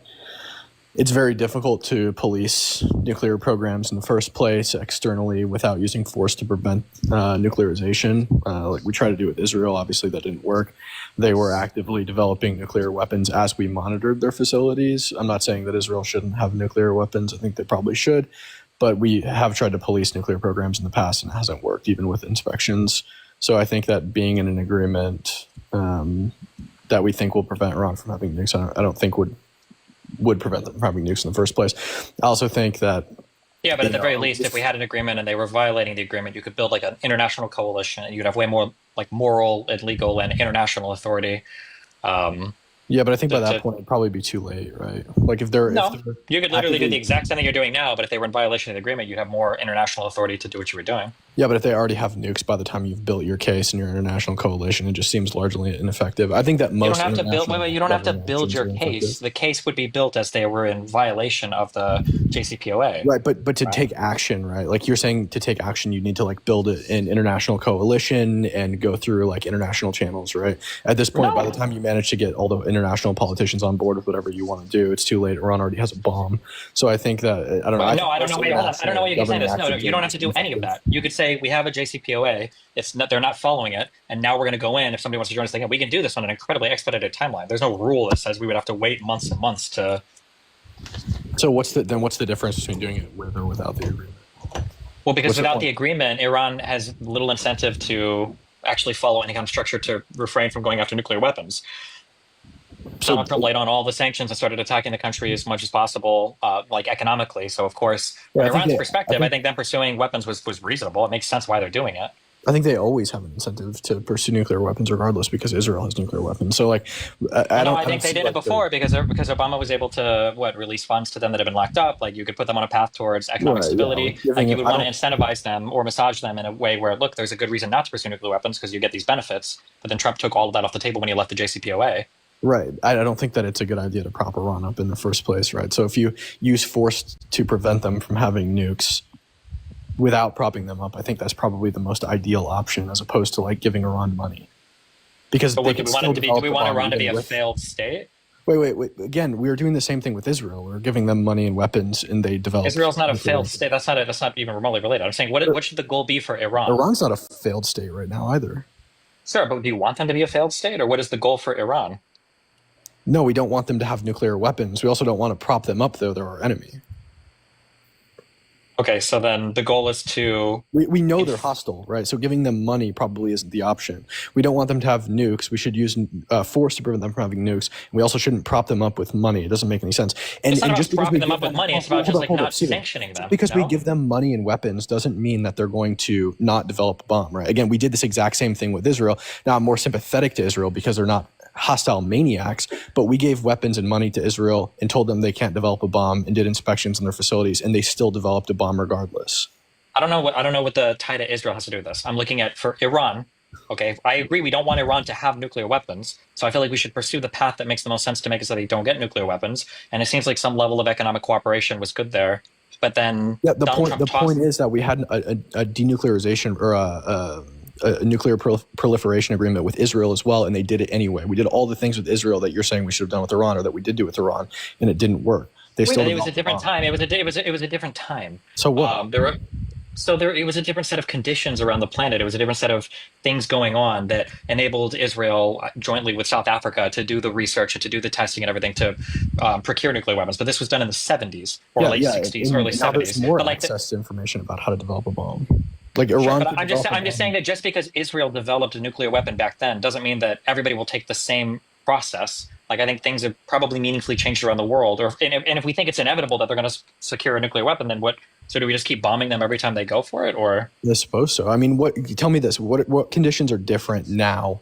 it's very difficult to police nuclear programs in the first place externally without using force to prevent nuclearization. Like we tried to do with Israel, obviously that didn't work. They were actively developing nuclear weapons as we monitored their facilities. I'm not saying that Israel shouldn't have nuclear weapons. I think they probably should. But we have tried to police nuclear programs in the past and it hasn't worked, even with inspections. So I think that being in an agreement that we think will prevent Iran from having nukes, I don't think would prevent them from having nukes in the first place. I also think that... Yeah, but at the very least, if we had an agreement and they were violating the agreement, you could build like an international coalition and you'd have way more like moral and legal and international authority. Yeah, but I think by that point, it'd probably be too late, right? Like if they're... you could literally do the exact same thing you're doing now, but if they were in violation of the agreement, you'd have more international authority to do what you were doing. Yeah, but if they already have nukes by the time you've built your case and your international coalition, it just seems largely ineffective. I think that most... You don't have to build your case. The case would be built as they were in violation of the JCPOA. Right, but to take action, right? Like you're saying to take action, you need to like build an international coalition and go through like international channels, right? At this point, by the time you manage to get all the international politicians on board with whatever you want to do. It's too late. Iran already has a bomb. So I think that I don't know. No, I don't know. Wait, hold on. I don't know why you keep saying this. No, you don't have to do any of that. that. You could say we have a JCPOA. It's not, they're not following it, and now we're going to go in. If somebody wants to join us, we can do this on an incredibly expedited timeline. There's no rule that says we would have to wait months and months to. So what's the difference between doing it with or without the agreement? Well, because without the agreement, Iran has little incentive to actually follow any kind of structure to refrain from going after nuclear weapons. So Donald Trump laid on all the sanctions and started attacking the country as much as possible, like economically. So, of course, from Iran's perspective, I think them pursuing weapons was reasonable. It makes sense why they're doing it. I think they always have an incentive to pursue nuclear weapons regardless because Israel has nuclear weapons. So like, I think they did it before because Obama was able to release funds to them that have been locked up. Like you could put them on a path towards economic stability. Yeah, like you would want to incentivize them or massage them in a way where, look, there's a good reason not to pursue nuclear weapons because you get these benefits. But then Trump took all of that off the table when he left the JCPOA. Right. I don't think that it's a good idea to prop Iran up in the first place, right? So if you use force to prevent them from having nukes without propping them up, I think that's probably the most ideal option as opposed to like giving Iran money. Because do we want Iran to be a failed state? Wait. Again, we were doing the same thing with Israel. We were giving them money and weapons and they developed. Israel's not a failed state. That's not even remotely related. I'm saying what should the goal be for Iran? Iran's not a failed state right now either. Sure, but do you want them to be a failed state or what is the goal for Iran? No, we don't want them to have nuclear weapons. We also don't want to prop them up, though. They're our enemy. Okay, so then the goal is to... We know they're hostile, right? So giving them money probably isn't the option. We don't want them to have nukes. We should use force to prevent them from having nukes. And we also shouldn't prop them up with money. It doesn't make any sense. It's not about propping them up with money. It's about just not sanctioning them. Because we give them money and weapons doesn't mean that they're going to not develop a bomb, right? Again, we did this exact same thing with Israel. Now I'm more sympathetic to Israel because they're not hostile maniacs, but we gave weapons and money to Israel and told them they can't develop a bomb and did inspections in their facilities, and they still developed a bomb regardless. I don't know what the tie to Israel has to do with this. I'm looking at for Iran. Okay, I agree we don't want Iran to have nuclear weapons, so I feel like we should pursue the path that makes the most sense to make it so they don't get nuclear weapons. And it seems like some level of economic cooperation was good there. But then the point is that we had a denuclearization or a nuclear proliferation agreement with Israel as well, and they did it anyway. We did all the things with Israel that you're saying we should have done with Iran, or that we did do with Iran, and it didn't work. It was a different time. It was a different time. So what? It was a different set of conditions around the planet. It was a different set of things going on that enabled Israel jointly with South Africa to do the research and to do the testing and everything to procure nuclear weapons. But this was done in the 70s or late 60s, early 70s. There's more access to information about how to develop a bomb. Like Sure, Iran. but I'm just saying that just because Israel developed a nuclear weapon back then doesn't mean that everybody will take the same process. Like I think things have probably meaningfully changed around the world. And if we think it's inevitable that they're going to secure a nuclear weapon, then what? So do we just keep bombing them every time they go for it, or? I suppose so. I mean, tell me this: what conditions are different now?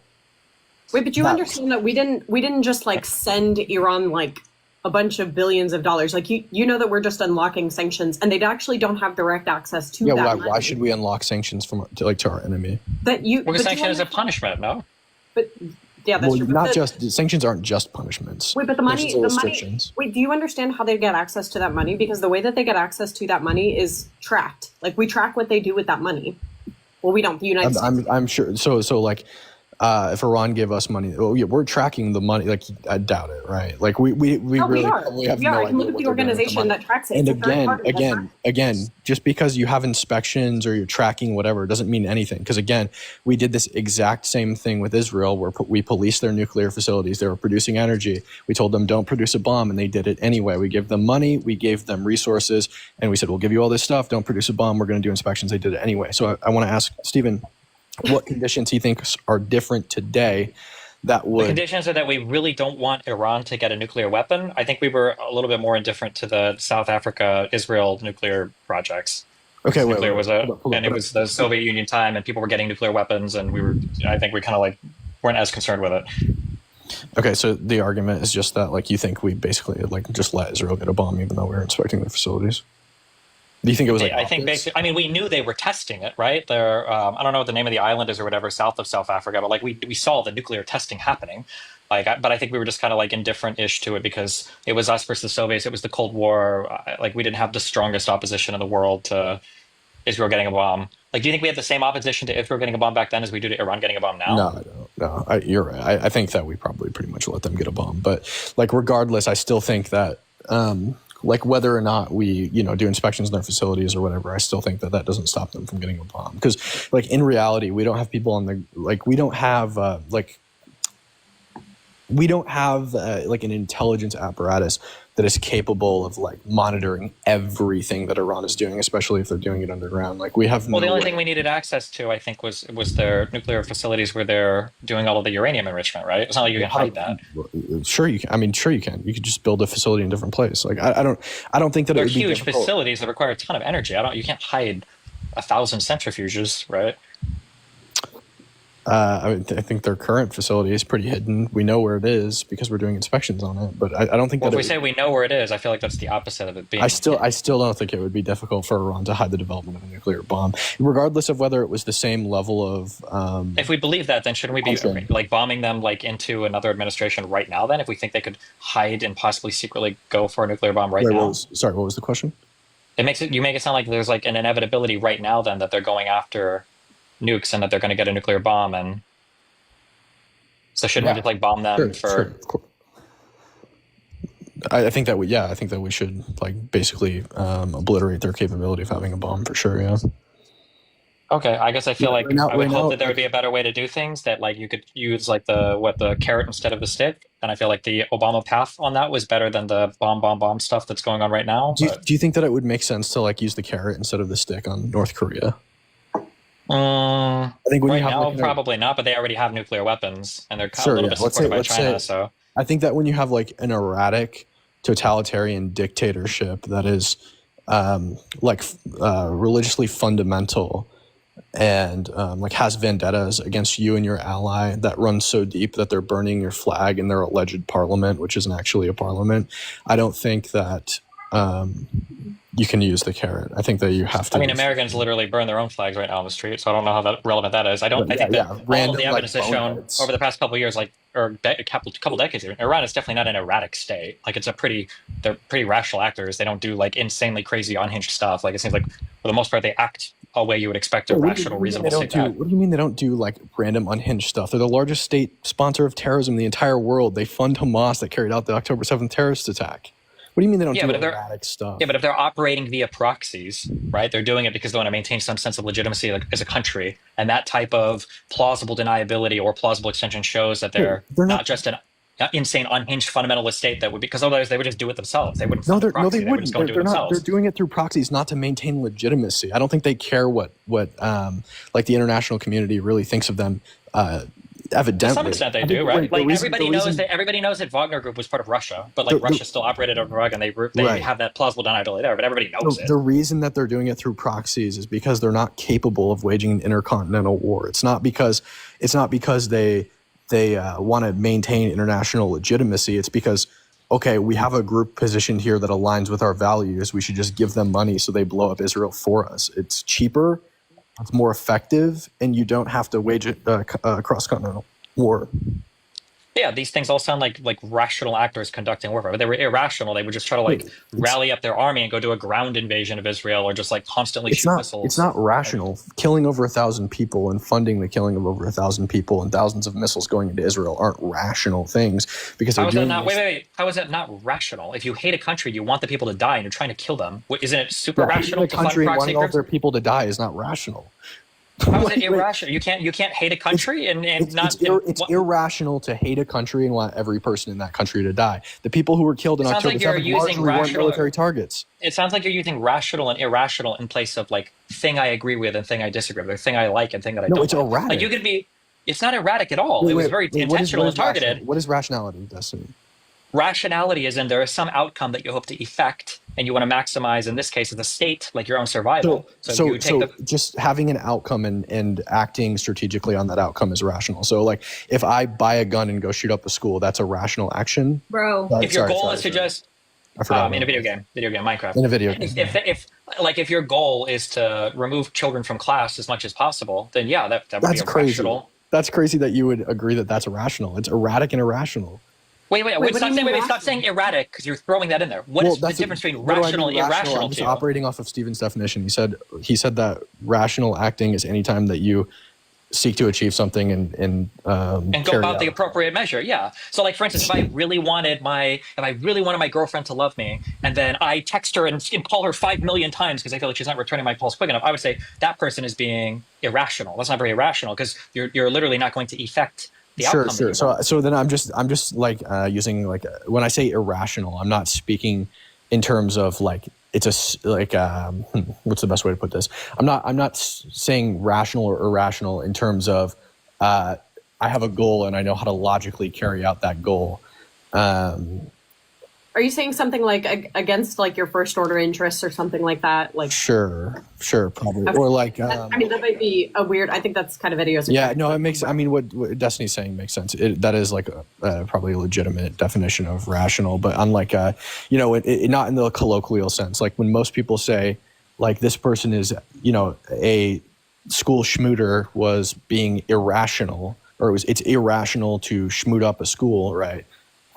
Wait, but you understand that we didn't just like send Iran like a bunch of billions of dollars. Like you know that we're just unlocking sanctions, and they actually don't have direct access to that. Yeah, money. why should we unlock sanctions to our enemy? Because sanction is a punishment, no? But yeah, that's true. Sanctions aren't just punishments. Wait, but the money. Wait, do you understand how they get access to that money? Because the way that they get access to that money is tracked. Like we track what they do with that money. Well, we don't. The United States. I'm sure. So like. If Iran gave us money, we're tracking the money. Like I doubt it, right? Like we really probably have no idea. Look at the organization that tracks it. And again, just because you have inspections or you're tracking whatever doesn't mean anything. Because again, we did this exact same thing with Israel, where we policed their nuclear facilities. They were producing energy. We told them don't produce a bomb, and they did it anyway. We gave them money, we gave them resources, and we said we'll give you all this stuff. Don't produce a bomb. We're going to do inspections. They did it anyway. So I want to ask Stephen, what conditions he thinks are different today that would... The conditions are that we really don't want Iran to get a nuclear weapon. I think we were a little bit more indifferent to the South Africa-Israel nuclear projects. Okay, it was the Soviet Union time, and people were getting nuclear weapons, and I think we kind of like weren't as concerned with it. Okay, so the argument is just that like you think we basically like just let Israel get a bomb even though we were inspecting their facilities? Do you think it was like I think basically, I mean, we knew they were testing it, right? There, I don't know what the name of the island is or whatever, south of South Africa, but like we saw the nuclear testing happening. But I think we were just kind of like indifferent-ish to it because it was us versus the Soviets. It was the Cold War. Like we didn't have the strongest opposition in the world to Israel getting a bomb. Like, do you think we had the same opposition to Israel getting a bomb back then as we do to Iran getting a bomb now? No, I don't. No, you're right. I think that we probably pretty much let them get a bomb. But like, regardless, I still think that like whether or not we, do inspections in their facilities or whatever, I still think that doesn't stop them from getting a bomb. Because like in reality, we don't have people on the, like, we don't have like an intelligence apparatus that is capable of like monitoring everything that Iran is doing, especially if they're doing it underground. Like we have Well, the only thing we needed access to, I think, was their nuclear facilities where they're doing all of the uranium enrichment, right? It's not like you can hide that. Sure you can. I mean, sure you can. You could just build a facility in a different place. Like I don't think that They're it would be huge difficult. facilities that require a ton of energy. You can't hide 1,000 centrifuges, right? I think their current facility is pretty hidden. We know where it is because we're doing inspections on it. But I don't think Well, that if we say we know where it is, I feel like that's the opposite of it being. I still don't think it would be difficult for Iran to hide the development of a nuclear bomb, regardless of whether it was the same level of. If we believe that, then shouldn't we be like bombing them like into another administration right now? Then, if we think they could hide and possibly secretly go for a nuclear bomb right now. What was the question? You make it sound like there's like an inevitability right now then that they're going after nukes and that they're going to get a nuclear bomb, and so shouldn't we just like bomb them for? Sure. I think that we should like basically obliterate their capability of having a bomb for sure. Yeah. Okay, I guess I feel like right I would now, hope that there would be a better way to do things, that like you could use like the carrot instead of the stick, and I feel like the Obama path on that was better than the bomb stuff that's going on right now. Do you think that it would make sense to like use the carrot instead of the stick on North Korea? I think when right you have now like probably not, but they already have nuclear weapons and they're a little bit supported by China. So I think that when you have like an erratic totalitarian dictatorship that is religiously fundamental and like has vendettas against you and your ally that runs so deep that they're burning your flag in their alleged parliament, which isn't actually a parliament, I don't think that you can use the carrot. I think that you have to. I mean, Americans literally burn their own flags right now on the street, so I don't know how relevant that is. I think that all of the evidence has shown over the past couple of years, a couple decades, Iran is definitely not an erratic state. Like they're pretty rational actors. They don't do like insanely crazy unhinged stuff. Like it seems like for the most part they act a way you would expect a rational, reasonable state to act. What do you mean they don't do like random unhinged stuff? They're the largest state sponsor of terrorism in the entire world. They fund Hamas that carried out the October 7th terrorist attack. What do you mean they don't do erratic stuff? Yeah, but if they're operating via proxies, right, they're doing it because they want to maintain some sense of legitimacy as a country. And that type of plausible deniability or plausible extension shows that they're not just an insane, unhinged fundamentalist state that would, because otherwise they would just do it themselves. They wouldn't. They wouldn't. They're doing it through proxies, not to maintain legitimacy. I don't think they care what like the international community really thinks of them. Evidently, to some extent they do, right? Like everybody knows that Wagner Group was part of Russia, but like Russia still operated over Iraq, and they have that plausible deniability there. But everybody knows it. The reason that they're doing it through proxies is because they're not capable of waging an intercontinental war. It's not because they want to maintain international legitimacy. It's because, okay, we have a group positioned here that aligns with our values. We should just give them money so they blow up Israel for us. It's cheaper, it's more effective, and you don't have to wage a cross-continental war. Yeah, these things all sound like rational actors conducting warfare. But they were irrational. They would just try to rally up their army and go do a ground invasion of Israel, or just like constantly shoot missiles. It's not rational. Killing over 1,000 people and funding the killing of over 1,000 people and thousands of missiles going into Israel aren't rational things because How is that not? Wait. How is that not rational? If you hate a country, you want the people to die, and you're trying to kill them. Isn't it super rational to fund proxy wanting all groups? their people to die is not rational. How is it irrational? You can't hate a country it's irrational to hate a country and want every person in that country to die. The people who were killed in October 7th largely weren't military targets. It sounds like you're using rational and irrational in place of like thing I agree with and thing I disagree with, or thing I like and thing that I don't. No, it's like. erratic. Like you could be. It's not erratic at all. It was very intentional and targeted. What is rationality, Destiny? Rationality is in there is some outcome that you hope to effect, and you want to maximize. In this case, the state, like your own survival. So just having an outcome and acting strategically on that outcome is rational. So like if I buy a gun and go shoot up a school, that's a rational action. Bro, if your goal is to just in a video game, Minecraft. In a video game. If your goal is to remove children from class as much as possible, then yeah, that would be irrational. That's crazy that you would agree that that's irrational. It's erratic and irrational. Wait, stop saying erratic, because you're throwing that in there. What is the difference between rational and irrational? I'm just operating off of Steven's definition. He said that rational acting is any time that you seek to achieve something and go carry about out. the appropriate measure. Yeah. So like, for instance, if I really wanted my girlfriend to love me, and then I text her and call her 5 million times because I feel like she's not returning my calls quick enough, I would say that person is being irrational. That's not very irrational, because you're literally not going to effect the outcome. Sure. So then I'm just like using like when I say irrational, I'm not speaking in terms of like it's what's the best way to put this? I'm not saying rational or irrational in terms of I have a goal and I know how to logically carry out that goal. Are you saying something like against like your first order interests or something like that? Like Sure, probably. Or like I mean, that might be a weird. I think that's kind of idiosyncratic. yeah, no, it makes. I mean, what Destiny's saying makes sense. That is like probably a legitimate definition of rational, but unlike not in the colloquial sense. Like when most people say, like this person is, a school schmooter was being irrational, or it's irrational to schmoot up a school, right?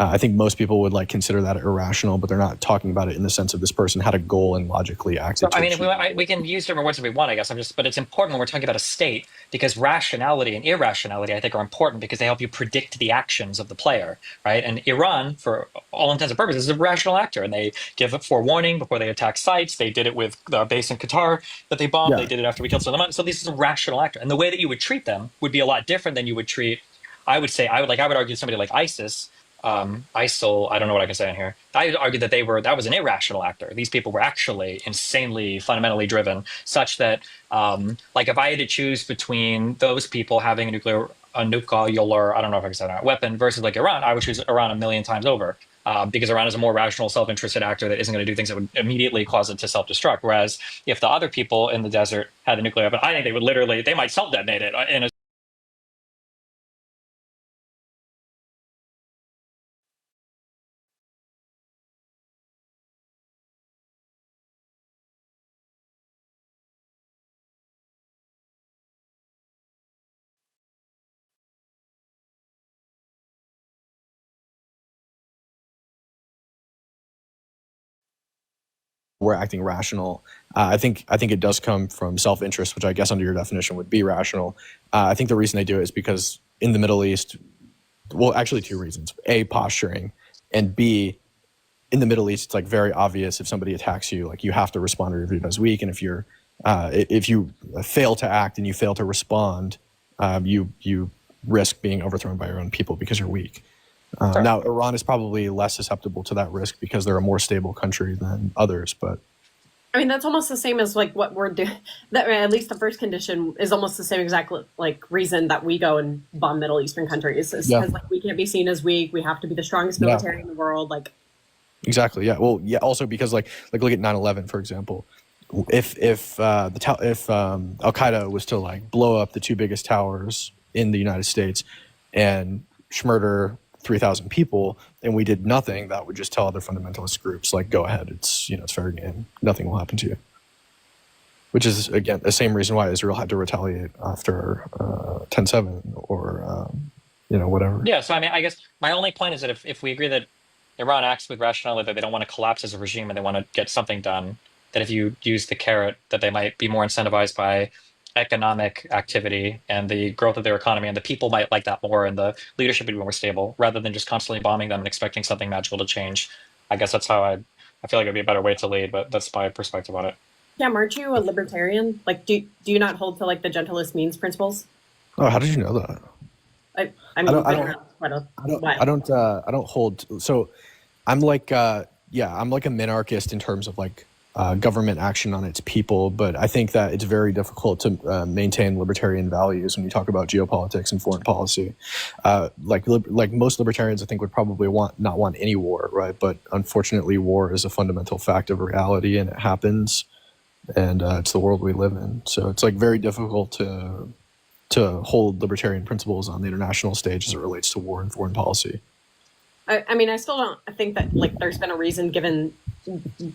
I think most people would like consider that irrational, but they're not talking about it in the sense of this person had a goal and logically acted. I mean, we can use different words if we want, I guess. But it's important when we're talking about a state, because rationality and irrationality, I think, are important because they help you predict the actions of the player, right? And Iran, for all intents and purposes, is a rational actor, and they give a forewarning before they attack sites. They did it with the base in Qatar that they bombed. Yeah. They did it after we killed Soleimani. So this is a rational actor, and the way that you would treat them would be a lot different than you would treat. I would argue somebody like ISIS. ISIL, I don't know what I can say on here. I would argue that that was an irrational actor. These people were actually insanely fundamentally driven, such that like if I had to choose between those people having a nuclear, I don't know if I can say that, weapon versus like Iran, I would choose Iran a million times over. Because Iran is a more rational, self-interested actor that isn't going to do things that would immediately cause it to self-destruct. Whereas if the other people in the desert had a nuclear weapon, I think they might self-detonate it in a we're acting rational. I think it does come from self-interest, which I guess under your definition would be rational. I think the reason they do it is because in the Middle East, well, actually two reasons: A, posturing, and B, in the Middle East, it's like very obvious if somebody attacks you, like you have to respond or you're viewed as weak. And if you fail to act and you fail to respond, you risk being overthrown by your own people because you're weak. Now, Iran is probably less susceptible to that risk because they're a more stable country than others. But I mean, that's almost the same as like what we're doing. That at least the first condition is almost the same exact like reason that we go and bomb Middle Eastern countries is because like we can't be seen as weak. We have to be the strongest military in the world. Like exactly, yeah. Well, yeah. Also because like look at 9/11 for example. If Al Qaeda was to like blow up the two biggest towers in the United States and murder 3,000 people and we did nothing, that would just tell other fundamentalist groups like, go ahead, it's fair game, nothing will happen to you. Which is again the same reason why Israel had to retaliate after 10/7 or whatever. Yeah, so I mean, I guess my only point is that if we agree that Iran acts with rationality, that they don't want to collapse as a regime and they want to get something done, that if you use the carrot, that they might be more incentivized by economic activity and the growth of their economy, and the people might like that more, and the leadership would be more stable, rather than just constantly bombing them and expecting something magical to change. I guess that's how I feel like it'd be a better way to lead, but that's my perspective on it. Yeah, aren't you a libertarian? Like, do you not hold to like the gentlest means principles? Oh, how did you know that? I don't hold. So I'm like I'm like a minarchist in terms of like government action on its people, but I think that it's very difficult to maintain libertarian values when you talk about geopolitics and foreign policy. Like most libertarians, I think would probably not want any war, right? But unfortunately, war is a fundamental fact of reality, and it happens, and it's the world we live in. So it's like very difficult to hold libertarian principles on the international stage as it relates to war and foreign policy. I mean, I still don't think that like there's been a reason given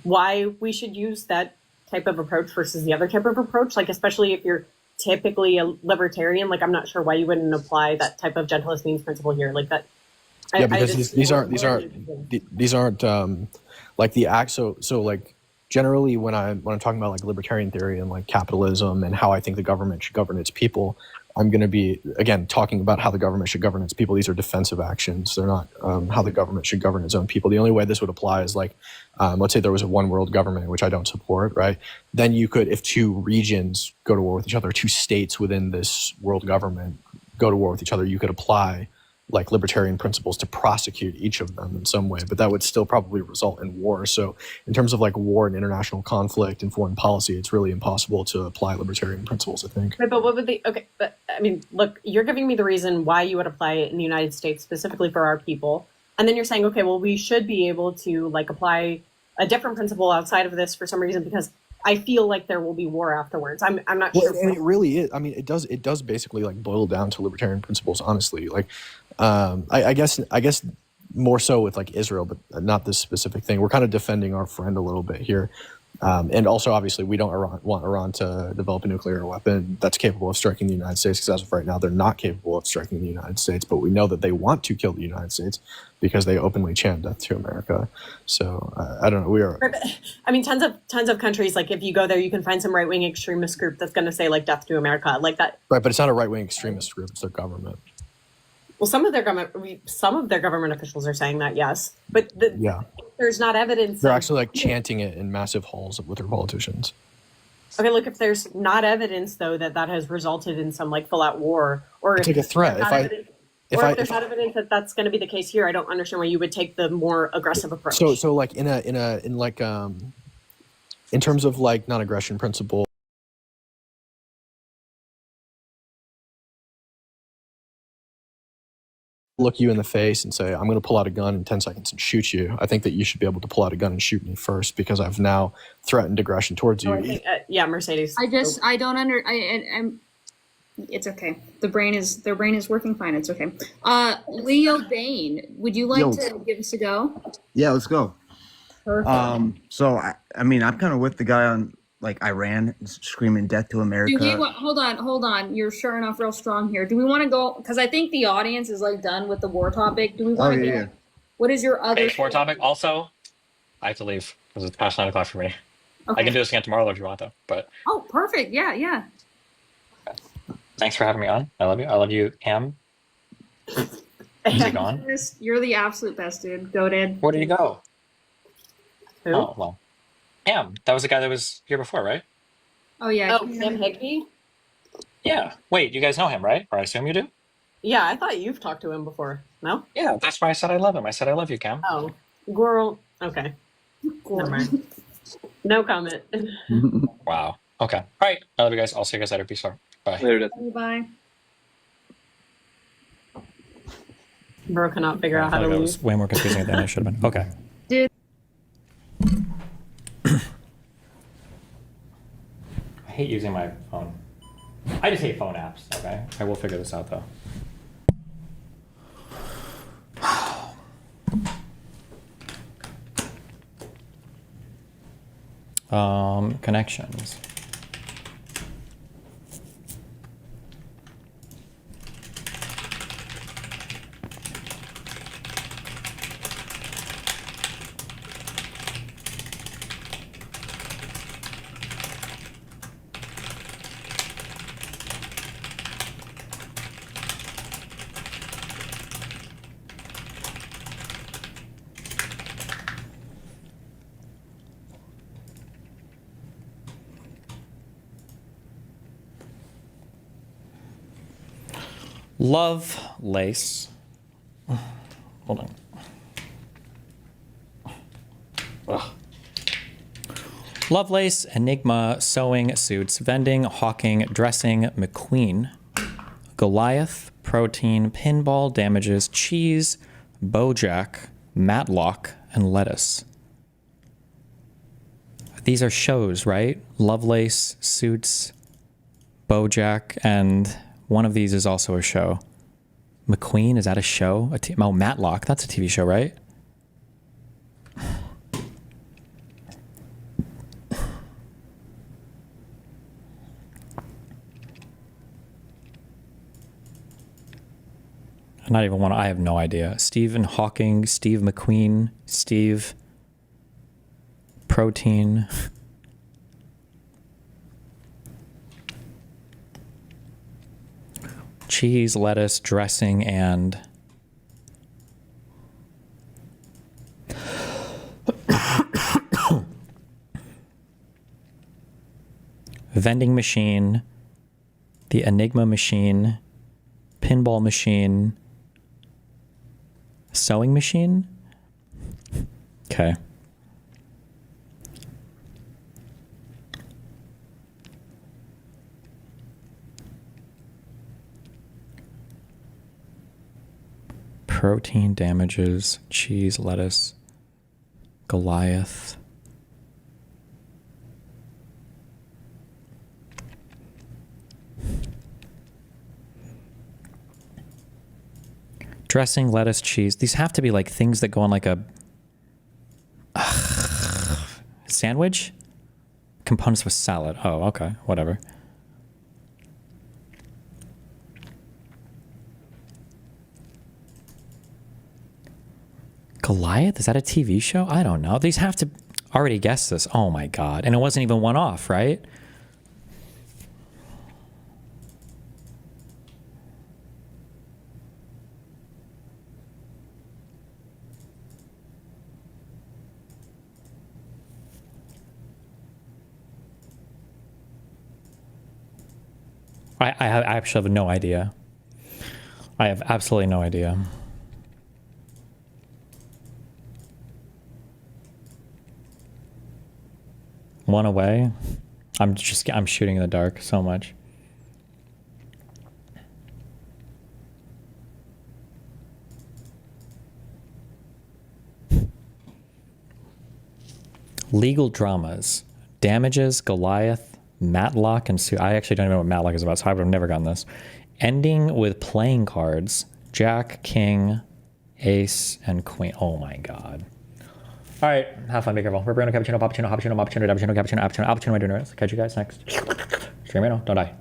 why we should use that type of approach versus the other type of approach. Like, especially if you're typically a libertarian, like I'm not sure why you wouldn't apply that type of gentlest means principle here. Like that. Yeah, because these aren't like the act. So like generally when I'm talking about like libertarian theory and like capitalism and how I think the government should govern its people, I'm going to be, again, talking about how the government should govern its people. These are defensive actions. They're not how the government should govern its own people. The only way this would apply is like, let's say there was a one world government, which I don't support, right? Then you could, if two regions go to war with each other, two states within this world government go to war with each other, you could apply like libertarian principles to prosecute each of them in some way, but that would still probably result in war. So in terms of like war and international conflict and foreign policy, it's really impossible to apply libertarian principles, I think. Right, but what would they, okay, but I mean, look, you're giving me the reason why you would apply it in the United States specifically for our people. And then you're saying, okay, well, we should be able to like apply a different principle outside of this for some reason, because I feel like there will be war afterwards. I'm not sure. And it really is. I mean, it does basically like boil down to libertarian principles, honestly. Like, I guess more so with like Israel, but not this specific thing. We're kind of defending our friend a little bit here. And also, obviously, we don't want Iran to develop a nuclear weapon that's capable of striking the United States, because as of right now, they're not capable of striking the United States. But we know that they want to kill the United States because they openly chant death to America. So I don't know. We are. I mean, tons of countries. Like if you go there, you can find some right wing extremist group that's going to say like death to America, like that. Right, but it's not a right wing extremist group. It's their government. Well, some of their government officials are saying that, yes, but yeah, there's not evidence. They're actually like chanting it in massive halls with their politicians. Okay, look, if there's not evidence though that has resulted in some like full out war, or it's like a threat. If there's not evidence that that's going to be the case here, I don't understand why you would take the more aggressive approach. So like in terms of like non-aggression principle. Look you in the face and say, I'm going to pull out a gun in 10 seconds and shoot you. I think that you should be able to pull out a gun and shoot me first, because I've now threatened aggression towards you. I think, yeah, Mercedes. I don't I'm it's okay. Their brain is working fine. It's okay. Leo Bain, would you like to give us a go? Yeah, let's go. Perfect. So I mean, I'm kind of with the guy on like Iran screaming death to America. Hold on. You're sure enough real strong here. Do we want to go? Because I think the audience is like done with the war topic. Do we want to get? What is your other war topic? Also, I have to leave because it's past 9 o'clock for me. Okay. I can do this again tomorrow if you want, though. But perfect. Yeah. Okay. Thanks for having me on. I love you. I love you, Cam. Is he gone? You're the absolute best, dude. Goated. Where did he go? Who? Oh well. Cam, that was the guy that was here before, right? Oh yeah. Oh, Cam Higby? Yeah. Wait, you guys know him, right? Or I assume you do? Yeah, I thought you've talked to him before. No? Yeah, that's why I said I love him. I said I love you, Cam. Oh, girl. Okay. Never mind. No comment. Wow. Okay. All right. I love you guys. I'll see you guys later. Peace out. Bye. Later. Bye. Bro cannot figure out how to That leave. was way more confusing than it should have been. Okay. Dude. I hate using my phone. I just hate phone apps, okay? I will figure this out, though. Connections. Love lace. Hold on. Ugh. Lovelace, Enigma, Sewing, Suits, Vending, Hawking, Dressing, McQueen, Goliath, Protein, Pinball, Damages, Cheese, Bojack, Matlock, and Lettuce. These are shows, right? Lovelace, Suits, Bojack, and one of these is also a show. McQueen, is that a show? Oh, Matlock, that's a TV show, right? Not even one. I have no idea. Stephen Hawking, Steve McQueen, Steve Protein. cheese, lettuce, dressing, and vending machine, the Enigma machine, pinball machine, sewing machine. Okay. Protein damages, cheese, lettuce, Goliath. Dressing, lettuce, cheese. These have to be like things that go on like a sandwich? Components of a salad. Oh, okay. Whatever. Goliath? Is that a TV show? I don't know. These have to already guess this. Oh my god. And it wasn't even one off, right? I actually have no idea. I have absolutely no idea. One away. I'm shooting in the dark so much. Legal dramas. Damages, Goliath, Matlock, and Sue. I actually don't even know what Matlock is about, so I would have never gotten this. Ending with playing cards. Jack, King, Ace, and Queen. Oh my god. All right, have fun, be careful. We're cappuccino, cappuccino, cappuccino, cappuccino, cappuccino, cappuccino, cappuccino, cappuccino, cappuccino, cappuccino. Catch you guys next. Stream right now, don't die.